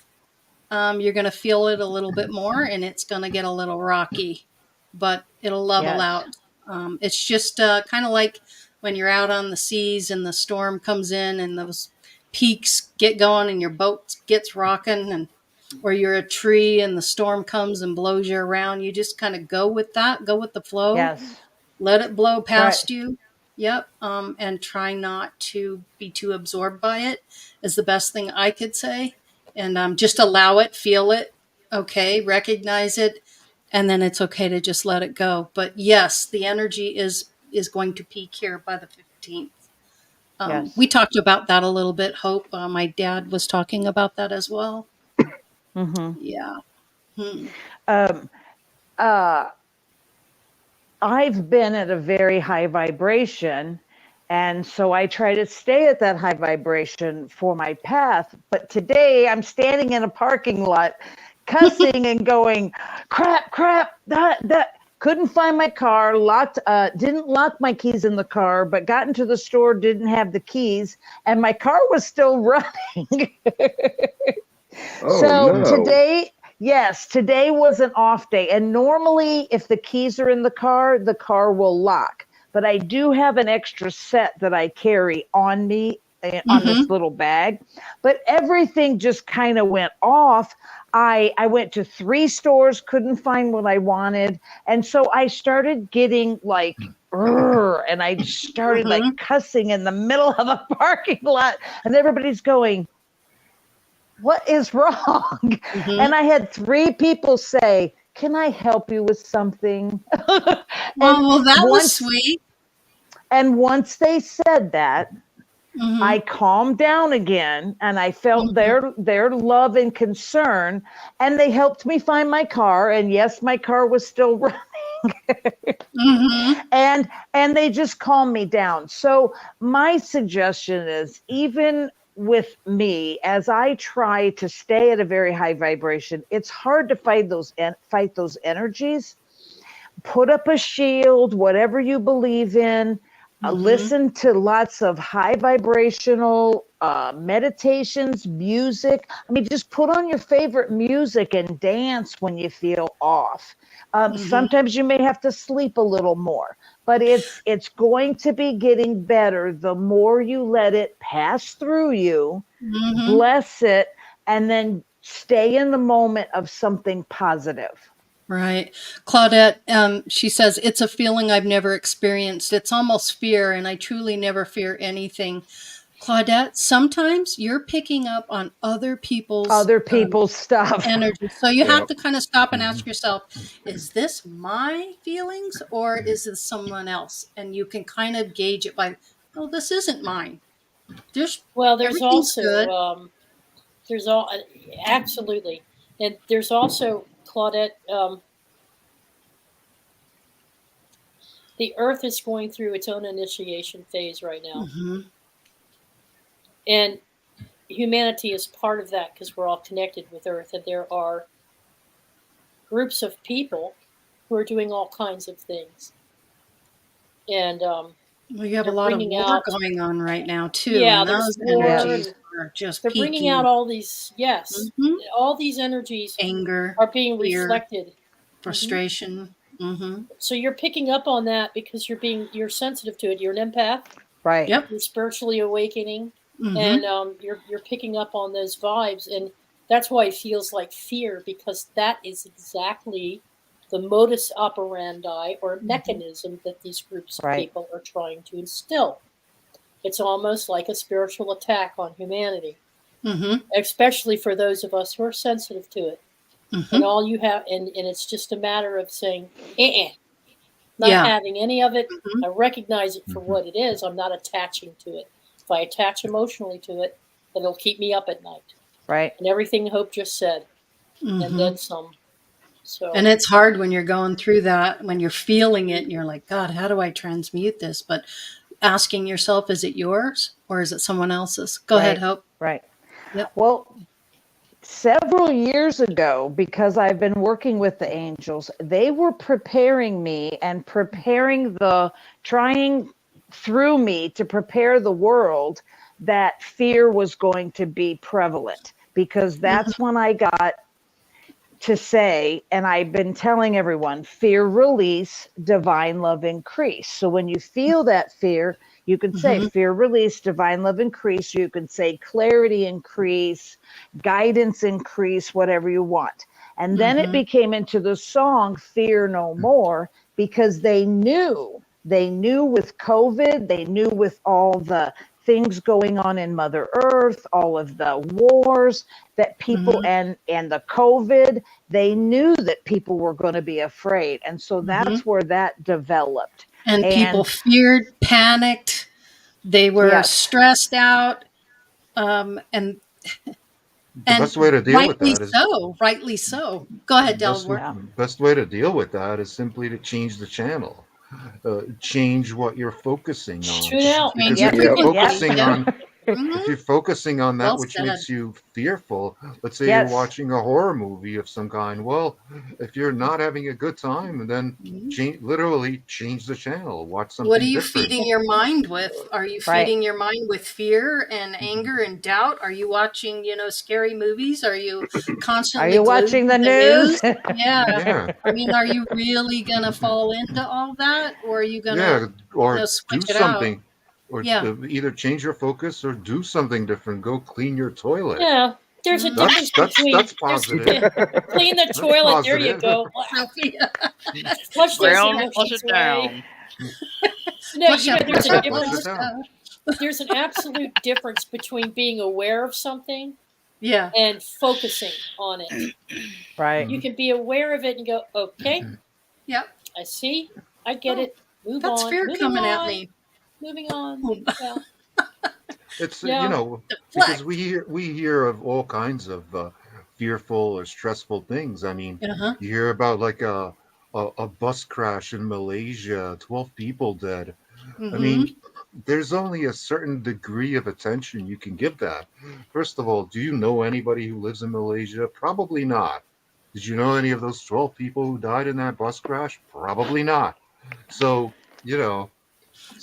you're going to feel it a little bit more, and it's going to get a little rocky, but it'll level out. It's just kind of like when you're out on the seas and the storm comes in and those peaks get going and your boat gets rocking, and or you're a tree and the storm comes and blows you around. You just kind of go with that, go with the flow, let it blow past you. Yep. And try not to be too absorbed by it is the best thing I could say. And just allow it, feel it, okay, recognize it, and then it's okay to just let it go. But yes, the energy is going to peak here by the 15th. We talked about that a little bit, Hope. My dad was talking about that as well. Yeah. I've been at a very high vibration, and so I try to stay at that high vibration for my path. But today I'm standing in a parking lot cussing and going, crap, that couldn't find my car, didn't lock my keys in the car, but got into the store, didn't have the keys, and my car was still running. Today was an off day. And normally if the keys are in the car will lock. But I do have an extra set that I carry on me on this little bag. But everything just kind of went off. I went to 3 stores, couldn't find what I wanted. And so I started getting like, and I started like cussing in the middle of a parking lot. And everybody's going, what is wrong? And I had 3 people say, can I help you with something? Well, that was sweet. And once they said that, I calmed down again, and I felt their love and concern, and they helped me find my car. And yes, my car was still running. And they just calmed me down. So my suggestion is, even with me, as I try to stay at a very high vibration, it's hard to fight those energies. Put up a shield, whatever you believe in. Listen to lots of high vibrational meditations, music. I mean, just put on your favorite music and dance when you feel off. Sometimes you may have to sleep a little more, but it's going to be getting better the more you let it pass through you, bless it, and then stay in the moment of something positive. Right. Claudette, she says, it's a feeling I've never experienced. It's almost fear, and I truly never fear anything. Claudette, sometimes you're picking up on other people's stuff, energy. So you have to kind of stop and ask yourself, is this my feelings or is this someone else? And you can kind of gauge it by, oh, this isn't mine. There's also absolutely. And there's also, Claudette, the Earth is going through its own initiation phase right now. And humanity is part of that because we're all connected with Earth. And there are groups of people who are doing all kinds of things. And we have a lot of war going on right now, too. Yeah, and those energies are just they're peaking. Bringing out all these, all these energies anger are being fear, reflected. Frustration. So you're picking up on that because you're sensitive to it. You're an empath. Right. Yep. You're spiritually awakening. And you're picking up on those vibes. And that's why it feels like fear, because that is exactly the modus operandi or mechanism that these groups of people are trying to instill. It's almost like a spiritual attack on humanity, especially for those of us who are sensitive to it. And all you have, and it's just a matter of saying, not having any of it. I recognize it for what it is. I'm not attaching to it. If I attach emotionally to it, then it'll keep me up at night. Right. And everything Hope just said, and then some. So. And it's hard when you're going through that, when you're feeling it and you're like, God, how do I transmute this? But asking yourself, is it yours or is it someone else's? Go ahead, Hope. Right. Yep. Well, several years ago, because I've been working with the angels, they were preparing me and trying through me to prepare the world that fear was going to be prevalent, because that's when I got to say, and I've been telling everyone, fear release, divine love increase. So when you feel that fear, you can say fear release, divine love increase. You can say clarity increase, guidance increase, whatever you want. And then it became into the song Fear No More, because they knew with COVID, they knew with all the things going on in Mother Earth, all of the wars that people and the COVID, they knew that people were going to be afraid. And so that's where that developed. And people feared, panicked, they were stressed out. And best way to deal with that is rightly so. Go ahead, Delaware. Best way to deal with that is simply to change the channel. Change what you're focusing on. Because if you're focusing on if you're focusing on that which makes you fearful, let's say you're watching a horror movie of some kind. Well, if you're not having a good time, then literally change the channel. Watch something. What are you different. feeding your mind with? Are you feeding your mind with fear and anger and doubt? Are you watching, scary movies? Are you constantly? Are you watching the news? Yeah. I mean, are you really gonna fall into all that, or are you gonna or switch do it something? out? Or either change your focus or do something different. Go clean your toilet. Yeah, there's a difference between that's positive. Clean the toilet. Positive. There you go. Flush those emotions away. No, there's a difference. There's an absolute difference between being aware of something, and focusing on it. Right. You can be aware of it and go, okay, yep, I see, I get it. Move that's on. Fear coming at me. Moving on. Well, it's because we hear of all kinds of fearful or stressful things. I mean, you hear about like a bus crash in Malaysia, 12 people dead. I mean, there's only a certain degree of attention you can give that. First of all, do you know anybody who lives in Malaysia? Probably not. Did you know any of those 12 people who died in that bus crash? Probably not. So,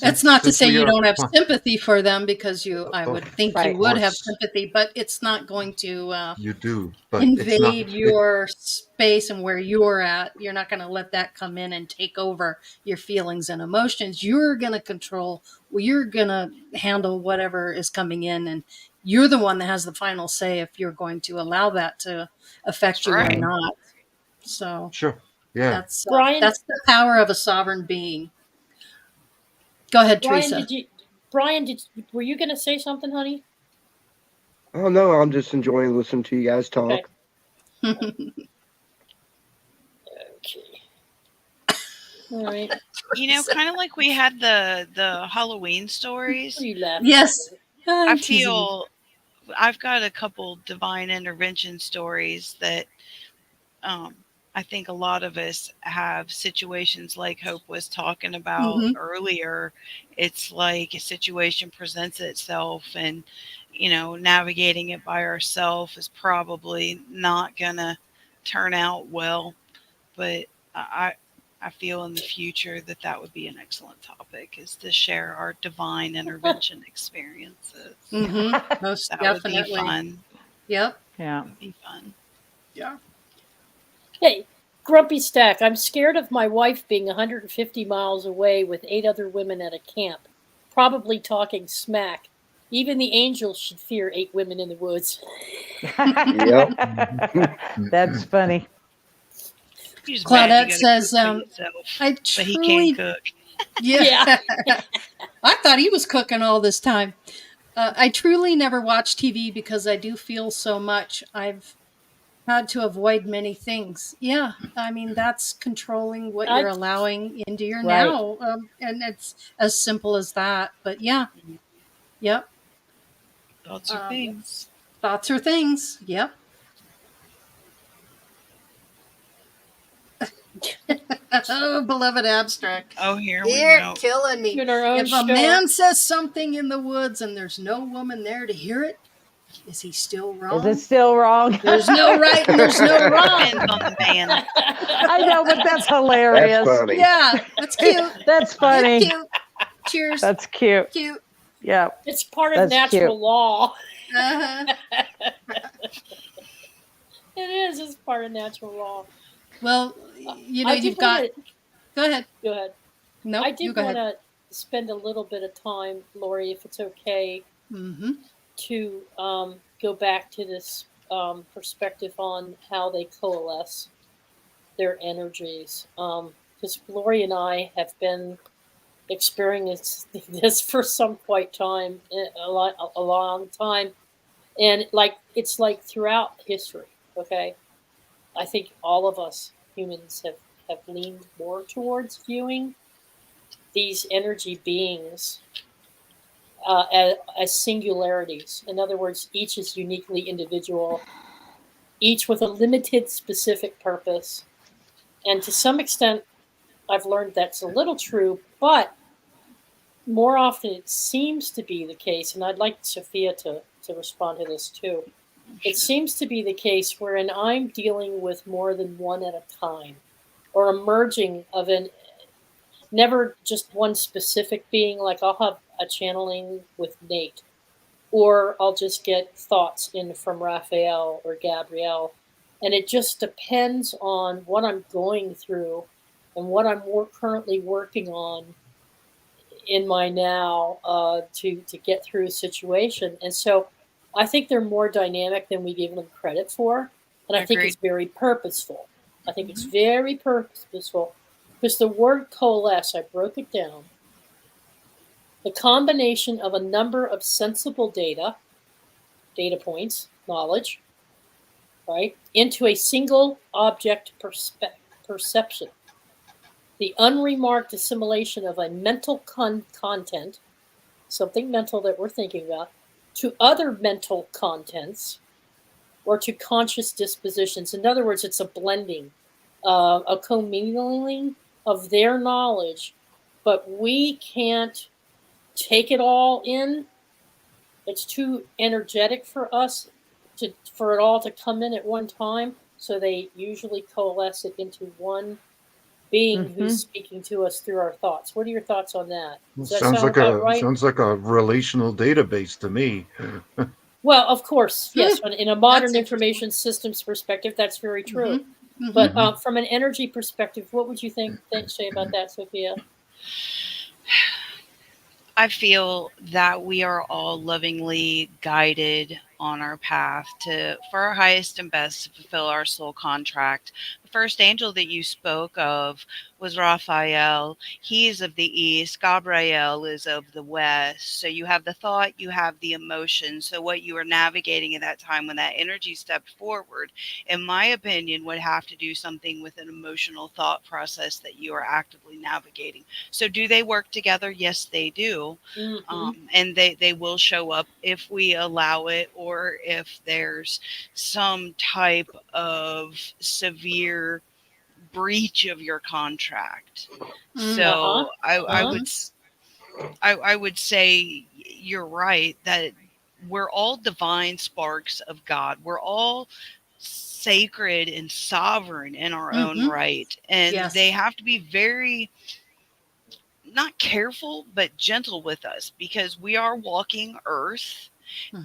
that's not to say you don't have sympathy for them, because I would think you would have sympathy, but it's not going to you do, but invade your space and where you're at. You're not going to let that come in and take over your feelings and emotions. You're going to control, you're going to handle whatever is coming in, and you're the one that has the final say if you're going to allow that to affect you or not. So that's the power of a sovereign being. Go ahead, Teresa. Brian, were you going to say something, honey? Oh, no, I'm just enjoying listening to you guys talk. Okay. All right. Kind of like we had the Halloween stories. Yes. I feel I've got a couple divine intervention stories that I think a lot of us have situations like Hope was talking about earlier. It's like a situation presents itself, and navigating it by ourselves is probably not gonna turn out well. But I feel in the future that would be an excellent topic, is to share our divine intervention experiences. Most that definitely. Would be fun. Yep. Yeah. It'd be fun. Yeah. Hey, Grumpy Stack, I'm scared of my wife being 150 miles away with 8 other women at a camp, probably talking smack. Even the angels should fear 8 women in the woods. Yep. That's funny. Claudette says, but he can't cook. Yeah. I thought he was cooking all this time. I truly never watch TV because I do feel so much. I've had to avoid many things. Yeah, I mean, that's controlling what you're allowing into your now. And it's as simple as that. But yeah, yep. Thoughts are things. Thoughts are things. Yep. Oh, beloved abstract. Oh, here You're we go. killing me. If a man says something in the woods and there's no woman there to hear it, is he still wrong? Is it still wrong? There's no right and there's no wrong. Depends on the man. I know, but that's hilarious. That's funny. Yeah, that's cute. That's funny. You're cute. Cheers. That's cute. Cute. Yeah. It's part of natural law. Uh-huh. It is. It's part of natural law. Well, you know, you've got. Go ahead. Go ahead. No, I did want to spend a little bit of time, Lori, if it's okay, to go back to this perspective on how they coalesce their energies. Because Lori and I have been experiencing this for some quite time, a long time, and it's like throughout history. Okay, I think all of us humans have leaned more towards viewing these energy beings as singularities. In other words, each is uniquely individual, each with a limited specific purpose. And to some extent, I've learned that's a little true, but more often it seems to be the case, and I'd like Sophia to respond to this too. It seems to be the case wherein I'm dealing with more than one at a time, or a merging of never just one specific being. Like I'll have a channeling with Nate, or I'll just get thoughts in from Raphael or Gabrielle. And it just depends on what I'm going through and what I'm currently working on in my now to get through a situation. And so I think they're more dynamic than we give them credit for. And I think it's very purposeful. I think it's very purposeful, because the word coalesce, I broke it down. The combination of a number of sensible data points, knowledge, right, into a single object perception. The unremarked assimilation of a mental content, something mental that we're thinking about, to other mental contents, or to conscious dispositions. In other words, it's a blending, a commingling of their knowledge, but we can't take it all in. It's too energetic for us for it all to come in at one time. So they usually coalesce it into one being who's speaking to us through our thoughts. What are your thoughts on that? Sounds like a relational database to me. Well, of course, yes. In a modern information systems perspective, that's very true. But from an energy perspective, what would you say about that, Sophia? I feel that we are all lovingly guided on our path for our highest and best to fulfill our soul contract. The first angel that you spoke of was Raphael. He is of the east. Gabriel is of the west. So you have the thought, you have the emotion. So what you are navigating at that time when that energy stepped forward, in my opinion, would have to do something with an emotional thought process that you are actively navigating. So do they work together? Yes, they do. And they will show up if we allow it, or if there's some type of severe breach of your contract. So I would say you're right that we're all divine sparks of God. We're all sacred and sovereign in our own right. And they have to be very, not careful, but gentle with us, because we are walking Earth.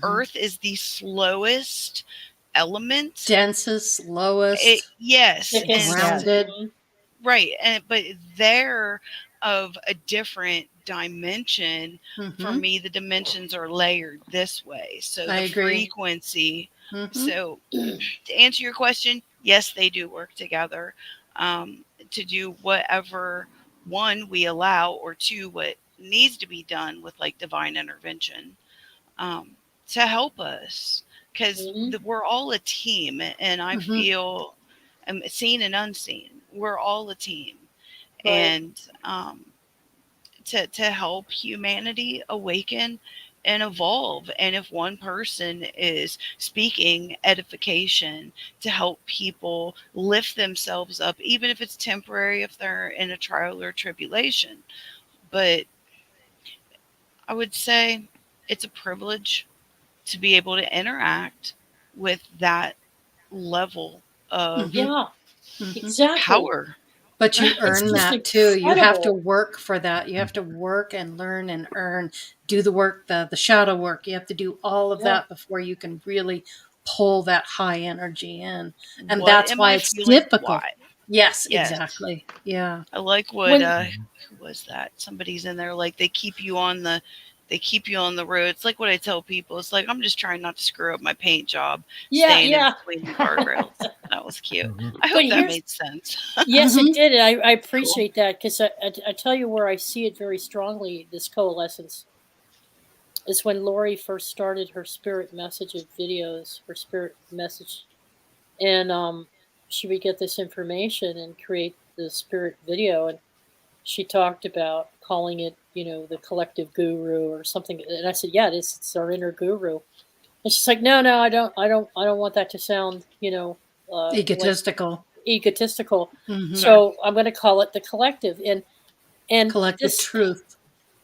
Earth is the slowest element, densest, lowest, rounded, right? But they're of a different dimension. For me, the dimensions are layered this way, so the frequency. So to answer your question, yes, they do work together to do whatever, one, we allow, or two, what needs to be done with like divine intervention to help us because we're all a team, and I feel seen and unseen. We're all a team, and to help humanity awaken and evolve. And if one person is speaking edification to help people lift themselves up, even if it's temporary, if they're in a trial or tribulation, but I would say it's a privilege to be able to interact with that level of exactly power. But you earn that too. You have to work for that. You have to work and learn and earn, do the work, the shadow work. You have to do all of that before you can really pull that high energy in. And that's why it's difficult. Yes, exactly. Yeah. I like what who was that? Somebody's in there, like they keep you on the road. It's like what I tell people. It's like, I'm just trying not to screw up my paint job. Staying in between the guardrails. That was cute. I hope that made sense. Yes, it did. And I appreciate that, because I tell you where I see it very strongly, this coalescence, is when Lori first started her spirit message of videos, her spirit message. And she would get this information and create the spirit video. And she talked about calling it, the collective guru or something. And I said, yeah, it's our inner guru. And she's like, no, I don't want that to sound, egotistical. Egotistical. So I'm going to call it the collective and collective truth.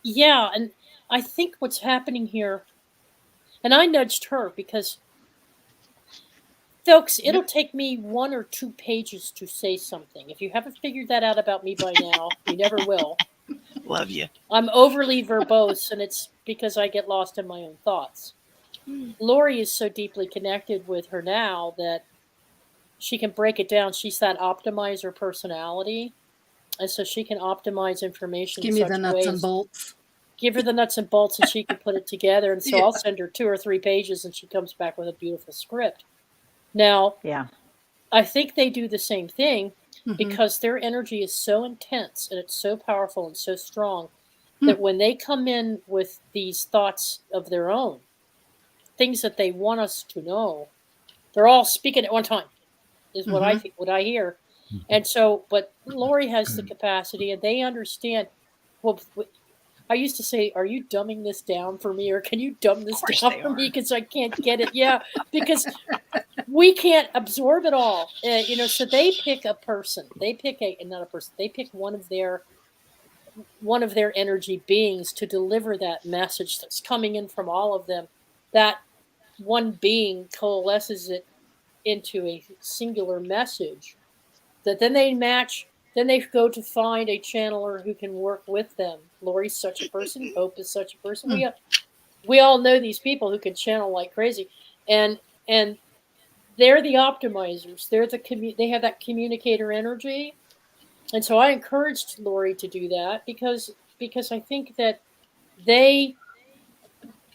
Yeah. And I think what's happening here, and I nudged her because, folks, it'll take me 1 or 2 pages to say something. If you haven't figured that out about me by now, you never will. Love you. I'm overly verbose, and it's because I get lost in my own thoughts. Lori is so deeply connected with her now that she can break it down. She's that optimizer personality, and so she can optimize information. Give me the nuts and bolts. Give her the nuts and bolts, and she can put it together. And so I'll send her 2 or 3 pages, and she comes back with a beautiful script. Now, I think they do the same thing because their energy is so intense and it's so powerful and so strong that when they come in with these thoughts of their own, things that they want us to know, they're all speaking at one time, is what I think, what I hear. And so, but Lori has the capacity, and they understand. Well, I used to say, are you dumbing this down for me, or can you dumb this down for me because I can't get it? Yeah, because we can't absorb it all. So they pick a person. They pick not a person. They pick one of their energy beings to deliver that message that's coming in from all of them. That one being coalesces it into a singular message that then they match. Then they go to find a channeler who can work with them. Lori's such a person. Hope is such a person. We all know these people who can channel like crazy, and they're the optimizers. They have that communicator energy, and so I encouraged Lori to do that because I think that they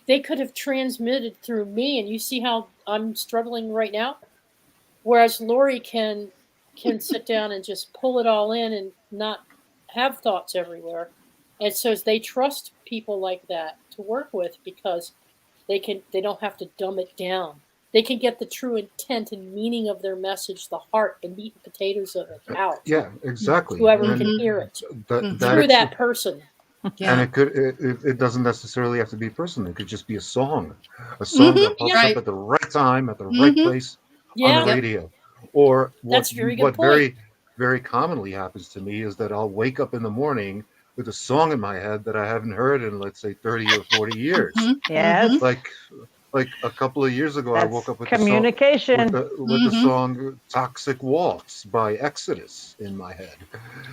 could have transmitted through me, and you see how I'm struggling right now, whereas Lori can sit down and just pull it all in and not have thoughts everywhere. And so they trust people like that to work with because they don't have to dumb it down. They can get the true intent and meaning of their message, the heart, the meat and potatoes of it out. Yeah, exactly. Whoever can hear it through that person. Yeah. And it doesn't necessarily have to be a person. It could just be a song that pops up at the right time, at the right place on the radio. Or what very, very commonly happens to me is that I'll wake up in the morning with a song in my head that I haven't heard in, let's say, 30 or 40 years. Yes. Like a couple of years ago, I woke up with communication with the song "Toxic Waltz" by Exodus in my head,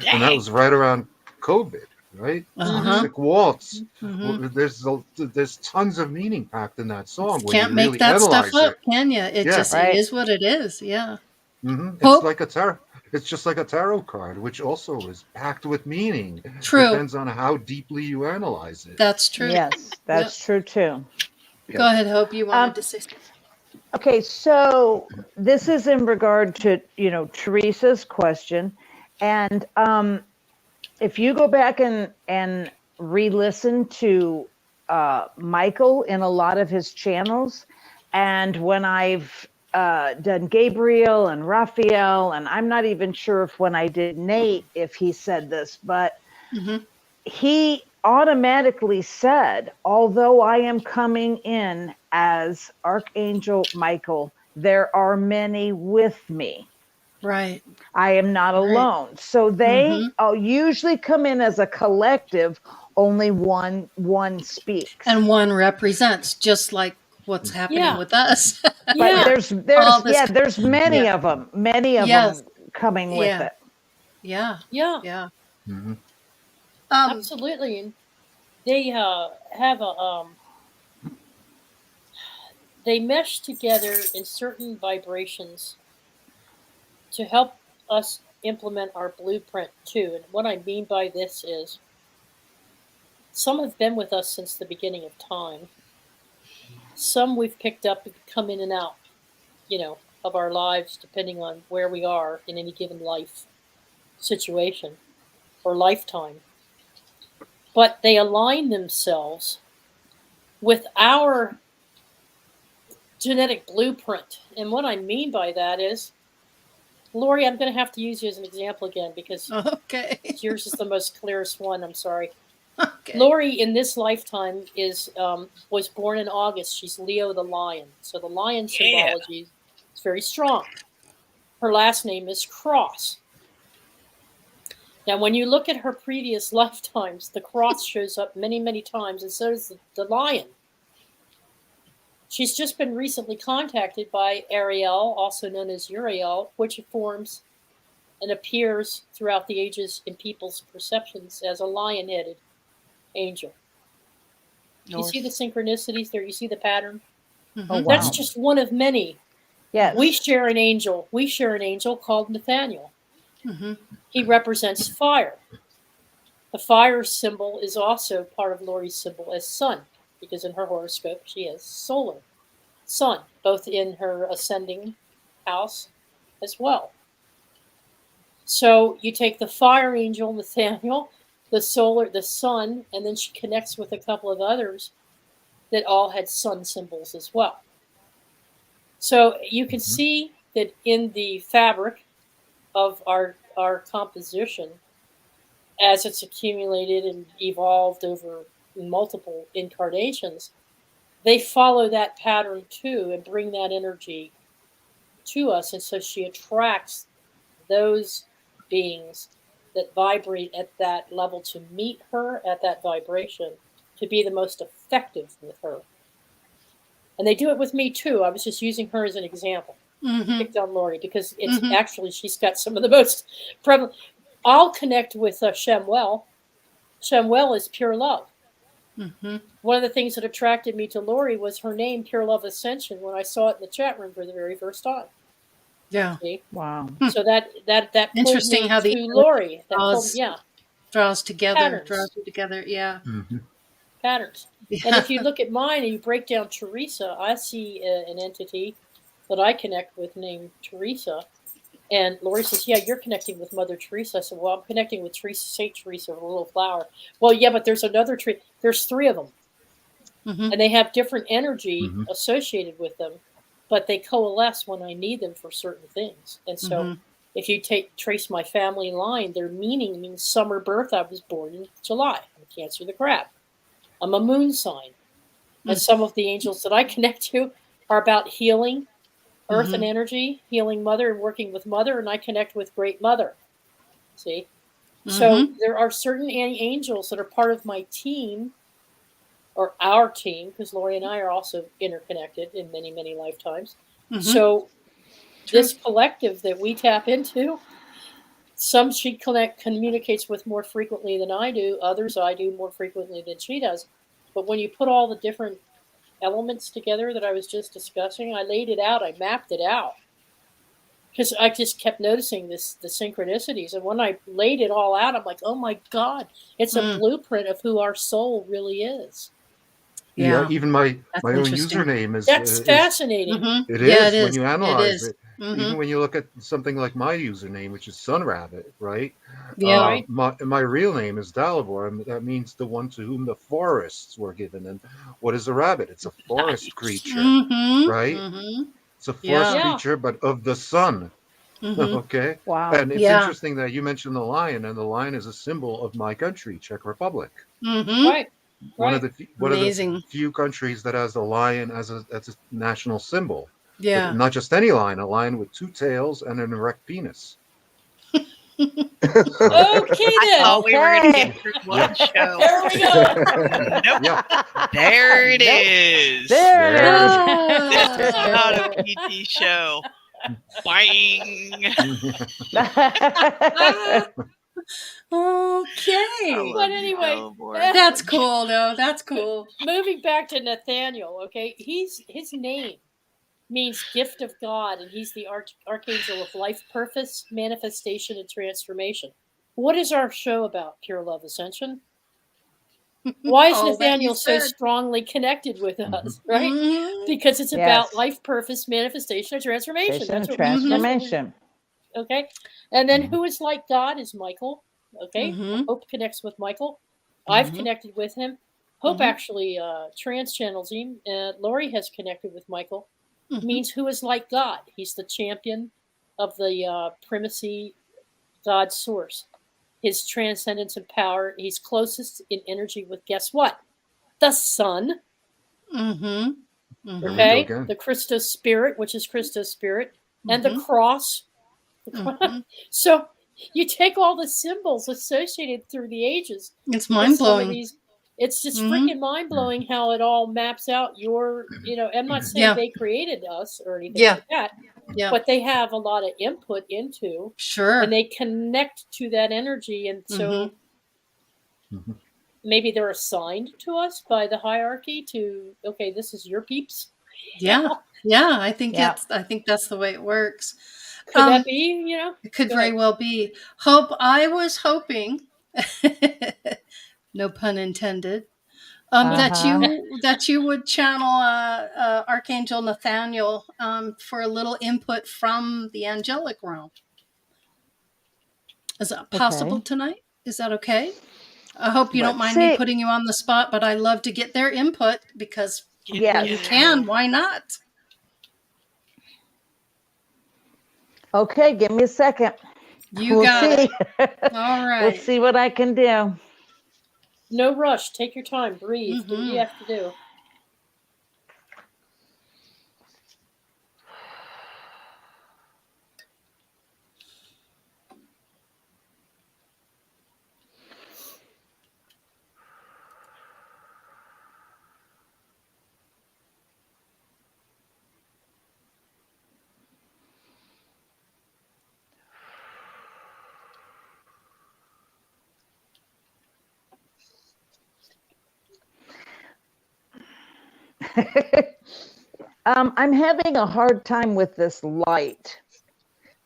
and that was right around COVID. Right? Toxic Waltz. There's tons of meaning packed in that song. Can't make that stuff up, can you? It just is what it is. Yeah. It's like a tarot. It's just like a tarot card, which also is packed with meaning. True. Depends on how deeply you analyze it. That's true. Yes, that's true too. Go ahead, Hope. You wanted to say something. Okay, so this is in regard to Teresa's question, and if you go back and re-listen to Michael in a lot of his channels, And when I've done Gabriel and Raphael, and I'm not even sure if when I did Nate, if he said this, but he automatically said, although I am coming in as Archangel Michael, there are many with me. Right. I am not alone. So they usually come in as a collective, only one speaks. And one represents, just like what's happening with us. But there's many of them, them coming with it. Yeah. Absolutely. And they have a they mesh together in certain vibrations to help us implement our blueprint too. And what I mean by this is some have been with us since the beginning of time. Some we've picked up and come in and out, of our lives, depending on where we are in any given life situation or lifetime. But they align themselves with our genetic blueprint. And what I mean by that is, Lori, I'm going to have to use you as an example again because yours is the most clearest one. I'm sorry. Okay. Lori, in this lifetime, was born in August. She's Leo the lion. So the lion symbology is very strong. Her last name is Cross. Now, when you look at her previous lifetimes, the cross shows up many, many times, and so does the lion. She's just been recently contacted by Ariel, also known as Uriel, which forms and appears throughout the ages in people's perceptions as a lion-headed angel. You see the synchronicities there? You see the pattern? Oh, wow. That's just one of many. Yes. We share an angel. We share an angel called Nathaniel. He represents fire. The fire symbol is also part of Lori's symbol as sun, because in her horoscope she has solar sun, both in her ascending house as well. So you take the fire angel Nathaniel, the sun, and then she connects with a couple of others that all had sun symbols as well. So you can see that in the fabric of our composition, as it's accumulated and evolved over multiple incarnations, they follow that pattern too and bring that energy to us. And so she attracts those beings that vibrate at that level to meet her at that vibration, to be the most effective with her. And they do it with me too. I was just using her as an example. Picked on Lori because it's actually, she's got some of the most prevalent. I'll connect with Shemuel. Shemuel is pure love. One of the things that attracted me to Lori was her name, Pure Love Ascension, when I saw it in the chat room for the very first time. Yeah. See? Wow. So that interesting how the Lori draws together. Patterns. Draws you together. Yeah. Patterns. Yeah. And if you look at mine and you break down Teresa, I see an entity that I connect with named Teresa. And Lori says, yeah, you're connecting with Mother Teresa. I said, well, I'm connecting with Teresa, St. Teresa, the little flower. Well, yeah, but there's another tree. There's three of them. And they have different energy associated with them, but they coalesce when I need them for certain things. And so if you trace my family line, their meaning means summer birth. I was born in July. I'm Cancer the Crab. I'm a moon sign. And some of the angels that I connect to are about healing, earth and energy, healing mother and working with mother, and I connect with Great Mother. See? So there are certain angels that are part of my team, or our team, because Lori and I are also interconnected in many, many lifetimes. So this collective that we tap into, some she communicates with more frequently than I do, others I do more frequently than she does. But when you put all the different elements together that I was just discussing, I laid it out, I mapped it out. Because I just kept noticing the synchronicities. And when I laid it all out, I'm like, oh my God, it's a blueprint of who our soul really is. Yeah, even my own username is... That's fascinating. It is. When you analyze it. Even when you look at something like my username, which is Sun Rabbit, right? Yeah. My real name is Dalibor, and that means the one to whom the forests were given. And what is a rabbit? It's a forest creature, right? It's a forest creature, but of the sun. Okay. Wow. And it's interesting that you mentioned the lion, and the lion is a symbol of my country, Czech Republic. Right. One of the few countries that has the lion as a national symbol. Yeah. But not just any lion, a lion with two tails and an erect penis. Okay, I then. thought we were going to get through one show. There we go. Nope. There it is. There it This is not a PT show. Bang. Okay. But anyway, That's cool, though. That's cool. Moving back to Nathaniel, okay, his name means gift of God, and he's the archangel of life, purpose, manifestation, and transformation. What is our show about, Pure Love Ascension? Why is Nathaniel so strongly connected with us, right? Because it's about life, purpose, manifestation, and transformation. That's what transformation. Okay. And then who is like God is Michael. Okay. Hope connects with Michael. I've connected with him. Hope actually trans-channels him. Lori has connected with Michael. Means who is like God. He's the champion of the primacy God source. His transcendence and power. He's closest in energy with, guess what? The sun. Okay. The Christos spirit, which is Christos spirit. And the cross. So you take all the symbols associated through the ages. It's mind-blowing. It's just freaking mind-blowing how it all maps out your, I'm not saying they created us or anything like that, but they have a lot of input into. Sure. And they connect to that energy. And so maybe they're assigned to us by the hierarchy to, okay, this is your peeps. Yeah. Yeah. I think that's the way it works. Could that be, It could very well be. Hope, I was hoping, no pun intended, that you would channel Archangel Nathaniel for a little input from the angelic realm. Is that possible tonight? Is that okay? I hope you don't mind me putting you on the spot, but I love to get their input because when you can, why not? Okay, give me a second. We'll got it. All right. We'll see what I can do. No rush. Take your time. Breathe. Do what you have to do. I'm having a hard time with this light.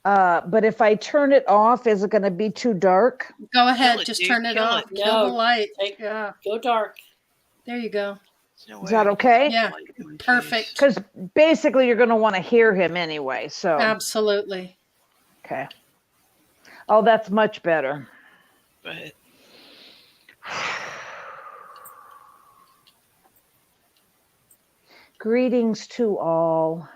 But if I turn it off, is it going to be too dark? Go ahead. Just turn it off. Kill the light. Go dark. There you go. Is that okay? Yeah. Perfect. Because basically you're going to want to hear him anyway. So absolutely. Okay. Oh, that's much better. But greetings to all.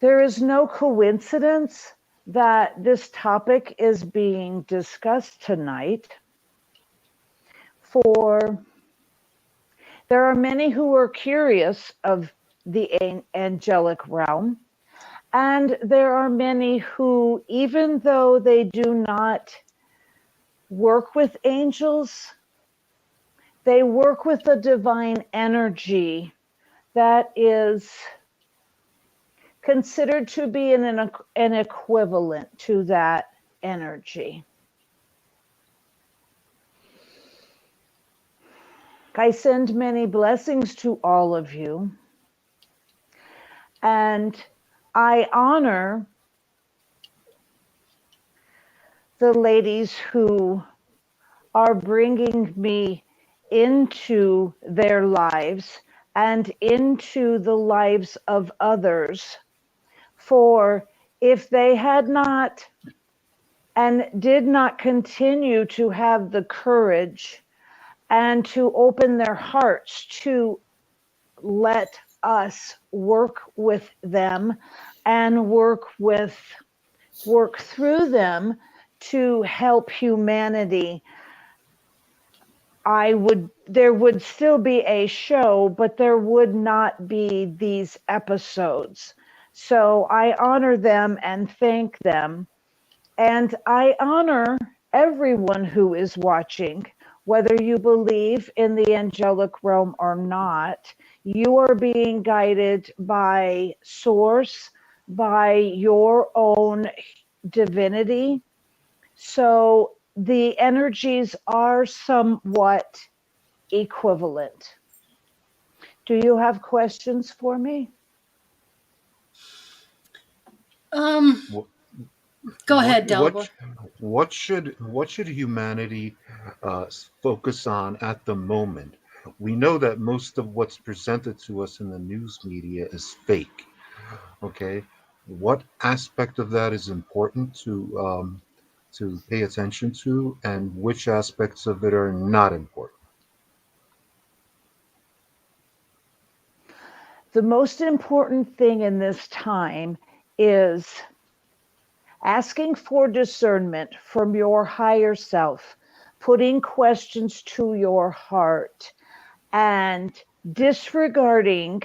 There is no coincidence that this topic is being discussed tonight. For there are many who are curious of the angelic realm, and there are many who, even though they do not work with angels, they work with a divine energy that is considered to be an equivalent to that energy. I send many blessings to all of you, and I honor the ladies who are bringing me into their lives and into the lives of others. For if they had not and did not continue to have the courage and to open their hearts to let us work with them and work through them to help humanity, there would still be a show, but there would not be these episodes. So I honor them and thank them. And I honor everyone who is watching, whether you believe in the angelic realm or not. You are being guided by source, by your own divinity. So the energies are somewhat equivalent. Do you have questions for me? Go ahead, Delbor. What should humanity focus on at the moment? We know that most of what's presented to us in the news media is fake. Okay, what aspect of that is important to pay attention to, and which aspects of it are not important? The most important thing in this time is asking for discernment from your higher self, putting questions to your heart, and disregarding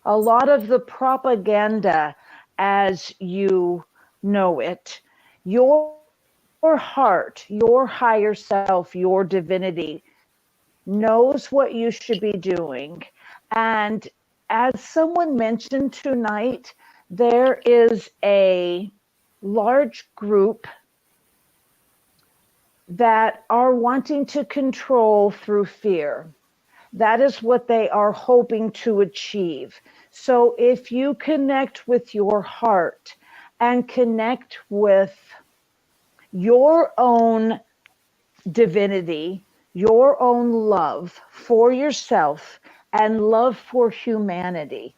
a lot of the propaganda as you know it. Your heart, your higher self, your divinity knows what you should be doing. And as someone mentioned tonight, there is a large group that are wanting to control through fear. That is what they are hoping to achieve. So if you connect with your heart and connect with your own divinity, your own love for yourself and love for humanity.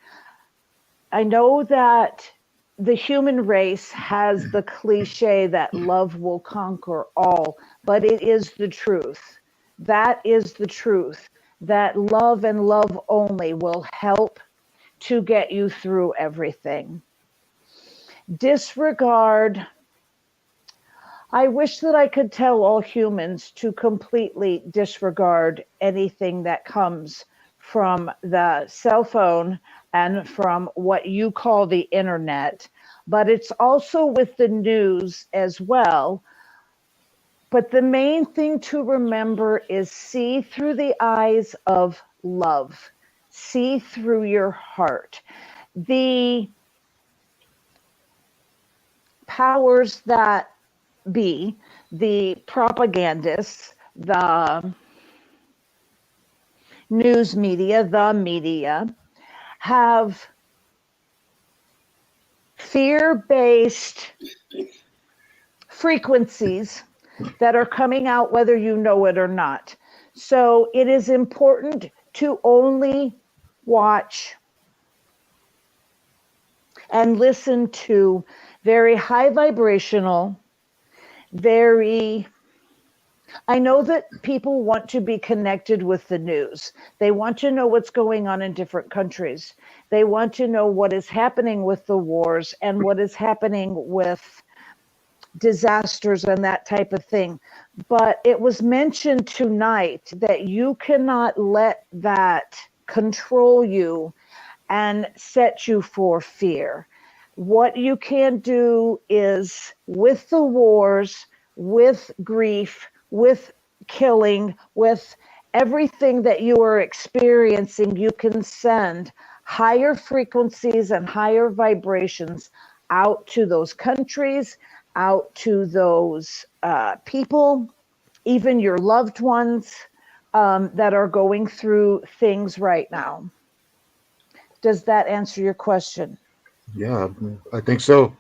I know that the human race has the cliche that love will conquer all, but it is the truth. That is the truth, that love and love only will help to get you through everything. Disregard. I wish that I could tell all humans to completely disregard anything that comes from the cell phone and from what you call the internet, but it's also with the news as well. But the main thing to remember is see through the eyes of love, see through your heart. The powers that be, the propagandists, the news media, the media, have fear-based frequencies that are coming out whether you know it or not. So it is important to only watch and listen to very high vibrational, I know that people want to be connected with the news. They want to know what's going on in different countries. They want to know what is happening with the wars and what is happening with disasters and that type of thing. But it was mentioned tonight that you cannot let that control you and set you for fear. What you can do is, with the wars, with grief, with killing, with everything that you are experiencing, you can send higher frequencies and higher vibrations out to those countries, out to those people, even your loved ones that are going through things right now. Does that answer your question? Yeah, I think so.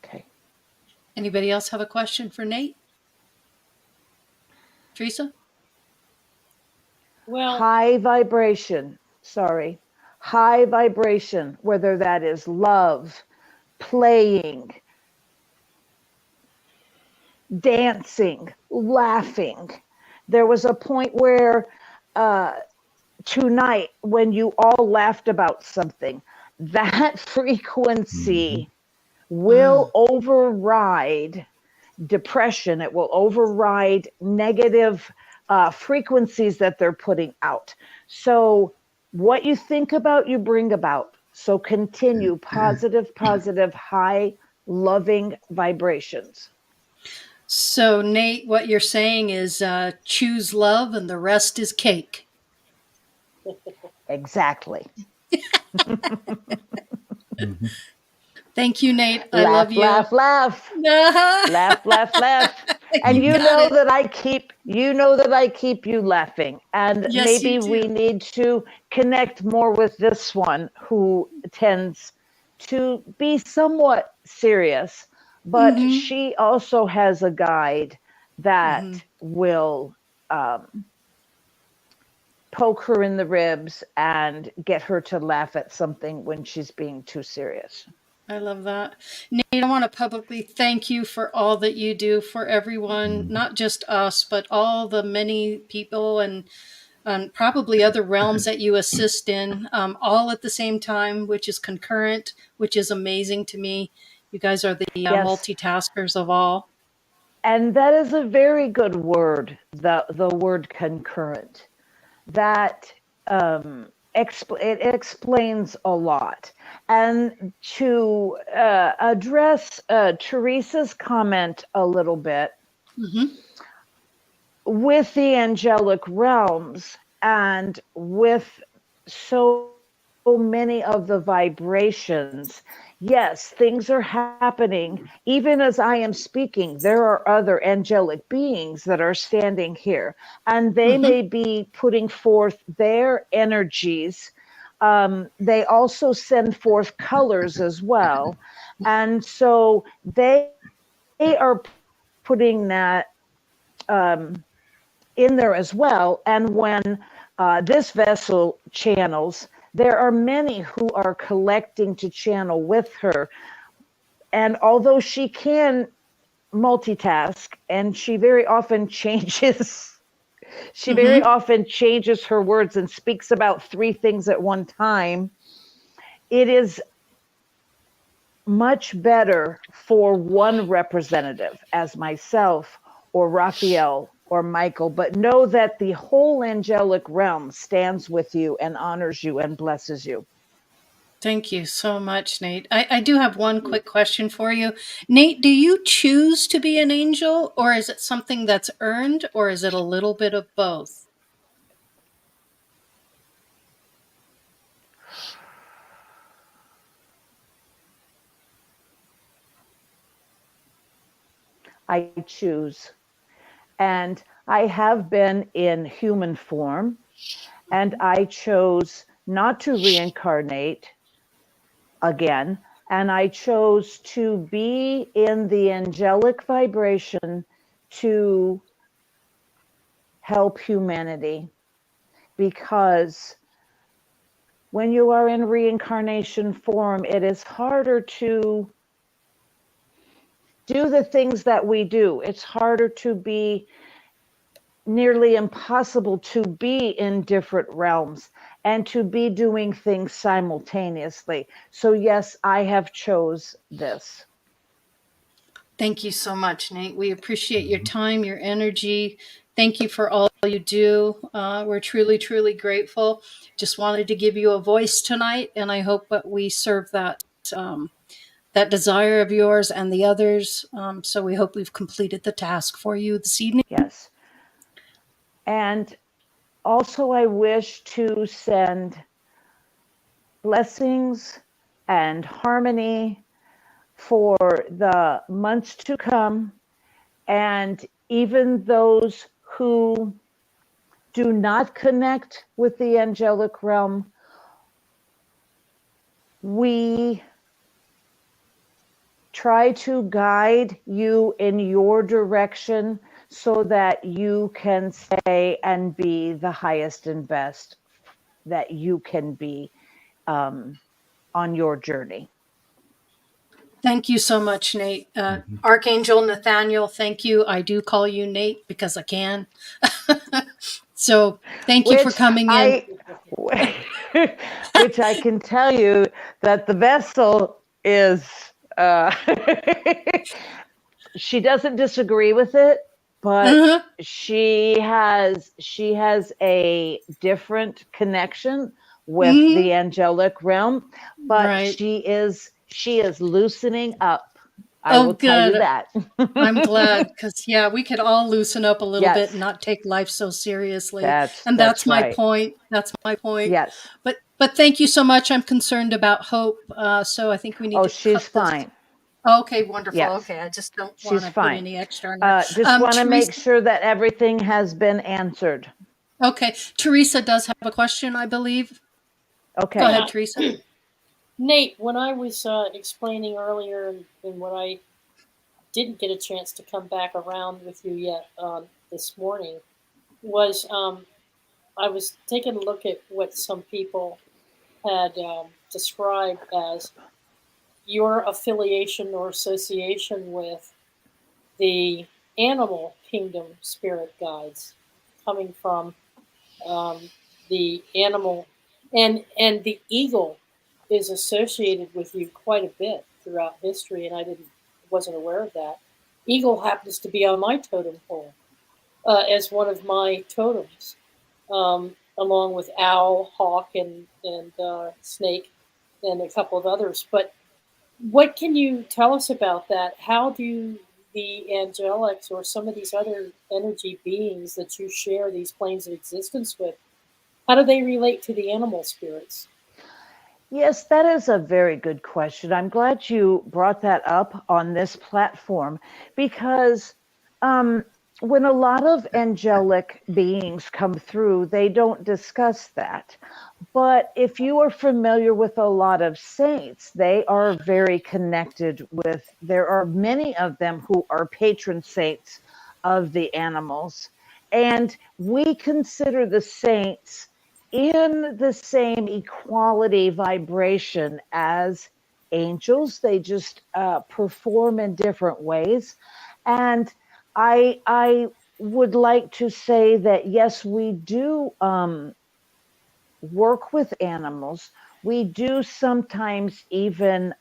Okay. Anybody else have a question for Nate? Teresa? Well, high vibration, high vibration, whether that is love, playing, dancing, laughing. There was a point where tonight when you all laughed about something, that frequency will override depression. It will override negative frequencies that they're putting out. So what you think about, you bring about. So continue positive, high, loving vibrations. So, Nate, what you're saying is choose love and the rest is cake. Exactly. Thank you, Nate. I love you. Laugh, laugh. Laugh, laugh, laugh. And you know that I keep you laughing. And Yes, maybe you do. we need to connect more with this one who tends to be somewhat serious, but she also has a guide that will poke her in the ribs and get her to laugh at something when she's being too serious. I love that. Nate, I want to publicly thank you for all that you do for everyone, not just us, but all the many people and probably other realms that you assist in, all at the same time, which is concurrent, which is amazing to me. You guys are the multitaskers of all. And that is a very good word, the word concurrent. That it explains a lot. And to address Teresa's comment a little bit, with the angelic realms and with so many of the vibrations, yes, things are happening. Even as I am speaking, there are other angelic beings that are standing here, and they may be putting forth their energies. They also send forth colors as well. And so they are putting that in there as well. And when this vessel channels, there are many who are collecting to channel with her. And although she can multitask, and she very often changes, very often changes her words and speaks about 3 things at one time, it is much better for one representative, as myself or Raphael or Michael, but know that the whole angelic realm stands with you and honors you and blesses you. Thank you so much, Nate. I do have one quick question for you. Nate, do you choose to be an angel, or is it something that's earned, or is it a little bit of both? I choose. And I have been in human form, and I chose not to reincarnate again. And I chose to be in the angelic vibration to help humanity. Because when you are in reincarnation form, it is harder to do the things that we do. It's harder to be, nearly impossible to be in different realms and to be doing things simultaneously. So yes, I have chose this. Thank you so much, Nate. We appreciate your time, your energy. Thank you for all you do. We're truly, truly grateful. Just wanted to give you a voice tonight, and I hope that we serve that that desire of yours and the others. So we hope we've completed the task for you this evening. Yes. And also I wish to send blessings and harmony for the months to come, and even those who do not connect with the angelic realm, we try to guide you in your direction so that you can say and be the highest and best that you can be on your journey. Thank you so much, Nate. Mhm. Archangel Nathaniel, thank you. I do call you Nate because I can. So thank you for coming in. Which I can tell you that the vessel is, she doesn't disagree with it, but she has a different connection with the angelic realm, but she is loosening up. I will tell you that. I'm glad, because we could all loosen up a little bit and not take life so seriously. That's my point. That's my point. Yes. But thank you so much. I'm concerned about Hope, so I think we need to she's cut fine. this. Okay, wonderful. Yes. Okay, I just don't She's want to fine. put any extra on her. Just want to make sure that everything has been answered. Okay, Teresa does have a question, I believe. Okay. Go ahead, Teresa. Nate, when I was explaining earlier and when I didn't get a chance to come back around with you yet this morning, was I was taking a look at what some people had described as your affiliation or association with the animal kingdom spirit guides, coming from the animal, and the eagle is associated with you quite a bit throughout history, and I wasn't aware of that. Eagle happens to be on my totem pole as one of my totems, along with owl, hawk, and snake, and a couple of others. But what can you tell us about that? How do the angelics or some of these other energy beings that you share these planes of existence with, how do they relate to the animal spirits? Yes, that is a very good question. I'm glad you brought that up on this platform, because when a lot of angelic beings come through, they don't discuss that. But if you are familiar with a lot of saints, they are very connected with, there are many of them who are patron saints of the animals. And we consider the saints in the same equality vibration as angels. They just perform in different ways. And I would like to say that, yes, we do work with animals. We do sometimes even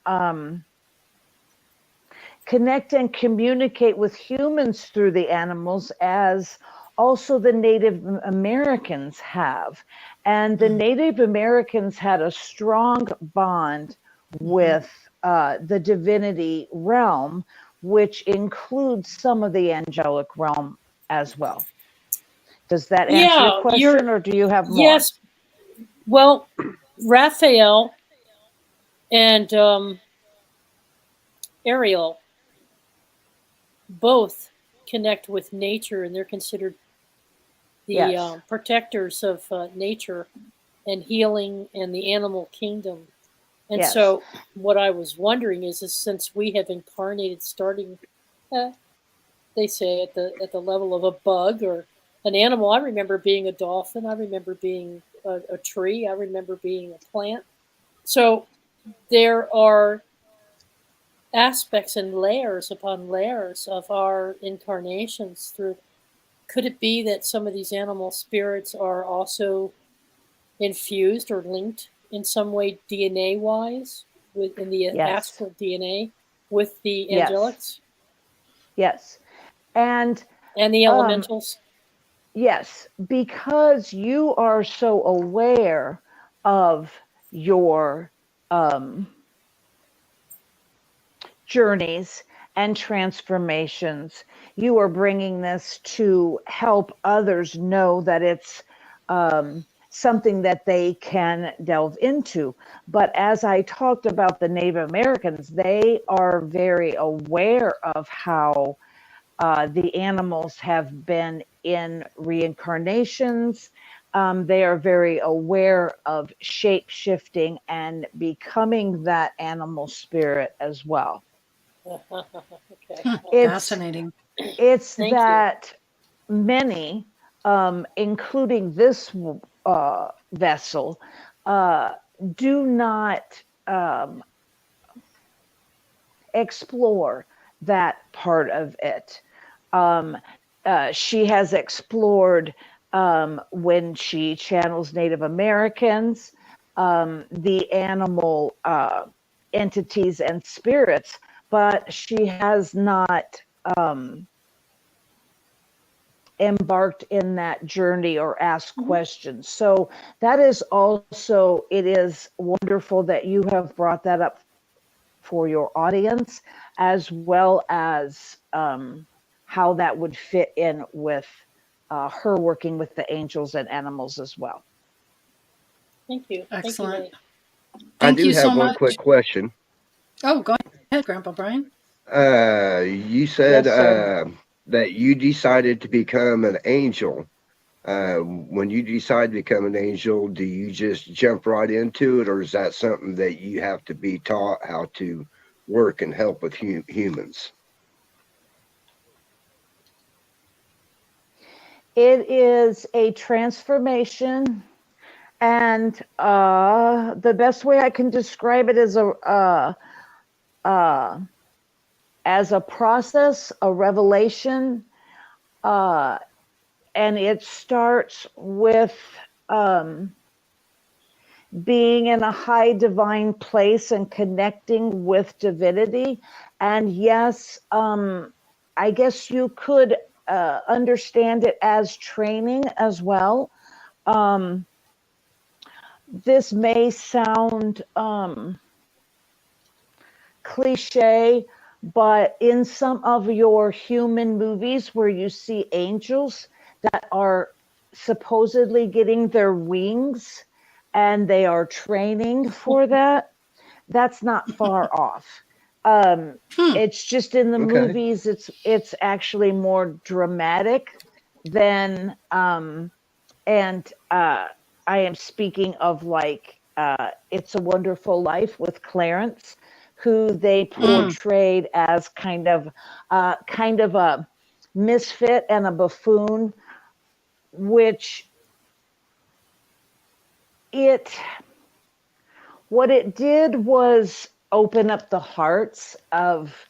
connect and communicate with humans through the animals, as also the Native Americans have. And the Native Americans had a strong bond with the divinity realm, which includes some of the angelic realm as well. Does that answer your question, or do you have more? Yes. Well, Raphael and Ariel both connect with nature, and they're considered the protectors of nature and healing and the animal kingdom. And so what I was wondering is since we have incarnated starting, they say at the level of a bug or an animal. I remember being a dolphin. I remember being a tree. I remember being a plant. So there are aspects and layers upon layers of our incarnations through. Could it be that some of these animal spirits are also infused or linked in some way DNA-wise within the astral DNA with the angelics? Yes. And the elementals? Yes, because you are so aware of your journeys and transformations. You are bringing this to help others know that it's something that they can delve into. But as I talked about the Native Americans, they are very aware of how the animals have been in reincarnations. They are very aware of shape shifting and becoming that animal spirit as well. Okay. It's, fascinating. It's that many, including this vessel, do not explore that part of it. She has explored when she channels Native Americans, the animal entities and spirits, but she has not embarked in that journey or asked questions. So that is also, it is wonderful that you have brought that up for your audience, as well as how that would fit in with her working with the angels and animals as well. Thank you. Excellent. I do have one quick question. Oh, go ahead, Grandpa Brian. You said Yes, that you decided to become an angel. When you decide to become an angel, do you just jump right into it, or is that something that you have to be taught how to work and help with humans? it is a transformation, and the best way I can describe it is as a process, a revelation, and it starts with being in a high divine place and connecting with divinity. And yes, I guess you could understand it as training as well. This may sound cliche, but in some of your human movies where you see angels that are supposedly getting their wings and they are training for that, that's not far off. It's just in the movies, it's actually more dramatic than, and I am speaking of like It's a Wonderful Life with Clarence, who they portrayed as kind of a misfit and a buffoon, which what it did was open up the hearts of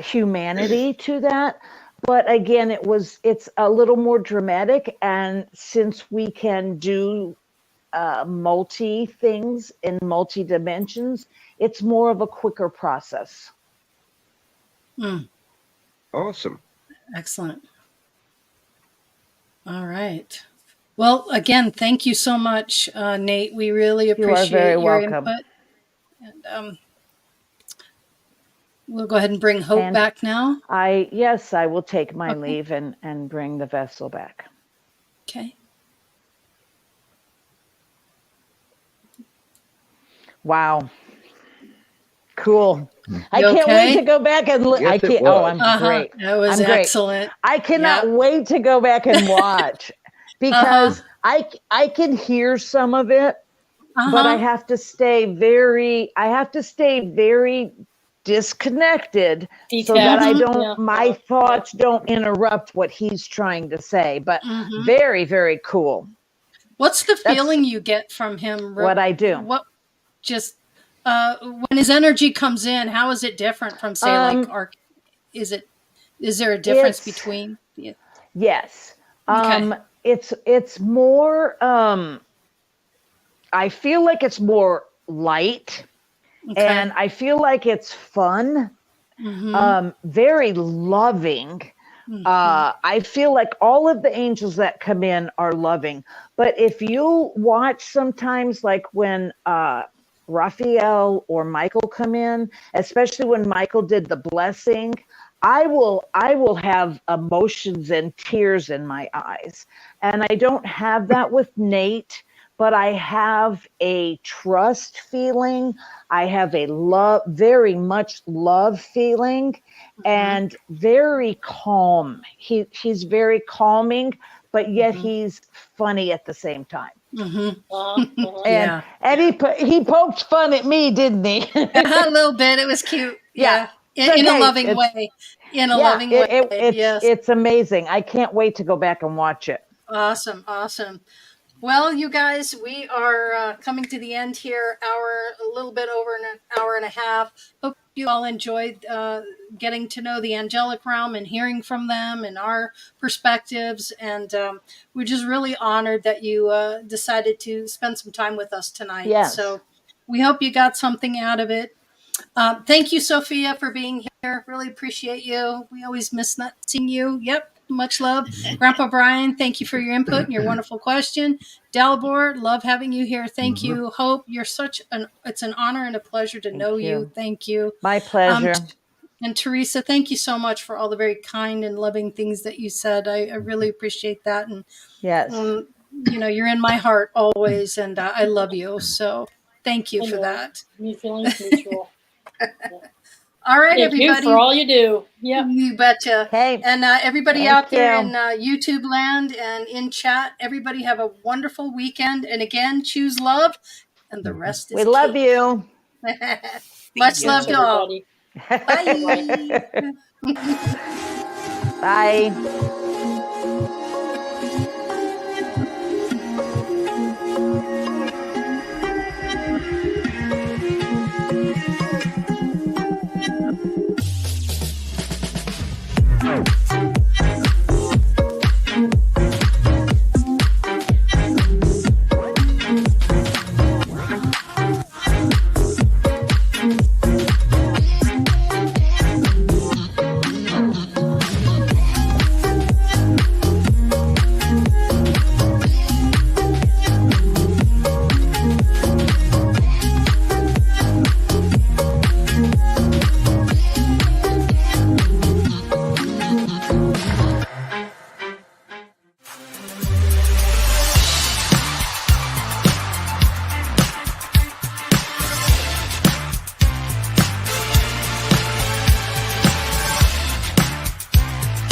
humanity to that. But again, it's a little more dramatic, and since we can do multi things in multi dimensions, it's more of a quicker process. Awesome. Excellent. All right. Well, again, thank you so much, Nate. We really appreciate your welcome. input. And we'll go ahead and bring Hope back now. I will take my leave and bring the vessel back. Okay. Wow. Cool. I can't wait to go back and look. Yes, I'm great. That was excellent. I cannot wait to go back and watch because I can hear some of it, but I have to stay very disconnected so that I don't, my thoughts don't interrupt what he's trying to say, but very, very cool. What's the feeling you get from him? What I do. When his energy comes in, how is it different from say is there a difference between? Yes. It's more, I feel like it's more light and I feel like it's fun, very loving. I feel like all of the angels that come in are loving, but if you watch sometimes like when, Raphael or Michael come in, especially when Michael did the blessing, I will have emotions and tears in my eyes. And I don't have that with Nate, but I have a trust feeling. I have a very much love feeling, and very calm. He's very calming, but yet he's funny at the same time. And he poked fun at me, didn't he? A little bit. It was cute. Yeah. in a loving way. In a loving way. Yes. It's amazing. I can't wait to go back and watch it. Awesome. Awesome. Well, you guys, we are coming to the end here. A little bit over an hour and a half. Hope you all enjoyed getting to know the angelic realm and hearing from them and our perspectives. And we're just really honored that you decided to spend some time with us tonight. Yes. So we hope you got something out of it. Thank you, Sophia, for being here. Really appreciate you. We always miss not seeing you. Yep. Much love. Grandpa Brian, thank you for your input and your wonderful question. Dalibor, love having you here. Thank you. Hope, you're it's an honor and a pleasure to know you. Thank you. My pleasure. And Teresa, thank you so much for all the very kind and loving things that you said. I really appreciate that. And yes, you're in my heart always, and I love you. So thank you for that. Me feelings mutual. All right, Thank everybody. you for all you do. Yeah, you betcha. Okay. And everybody out there in YouTube land and in chat, everybody have a wonderful weekend. And again, choose love, and the rest is we love you. Much love to all. Bye. Bye.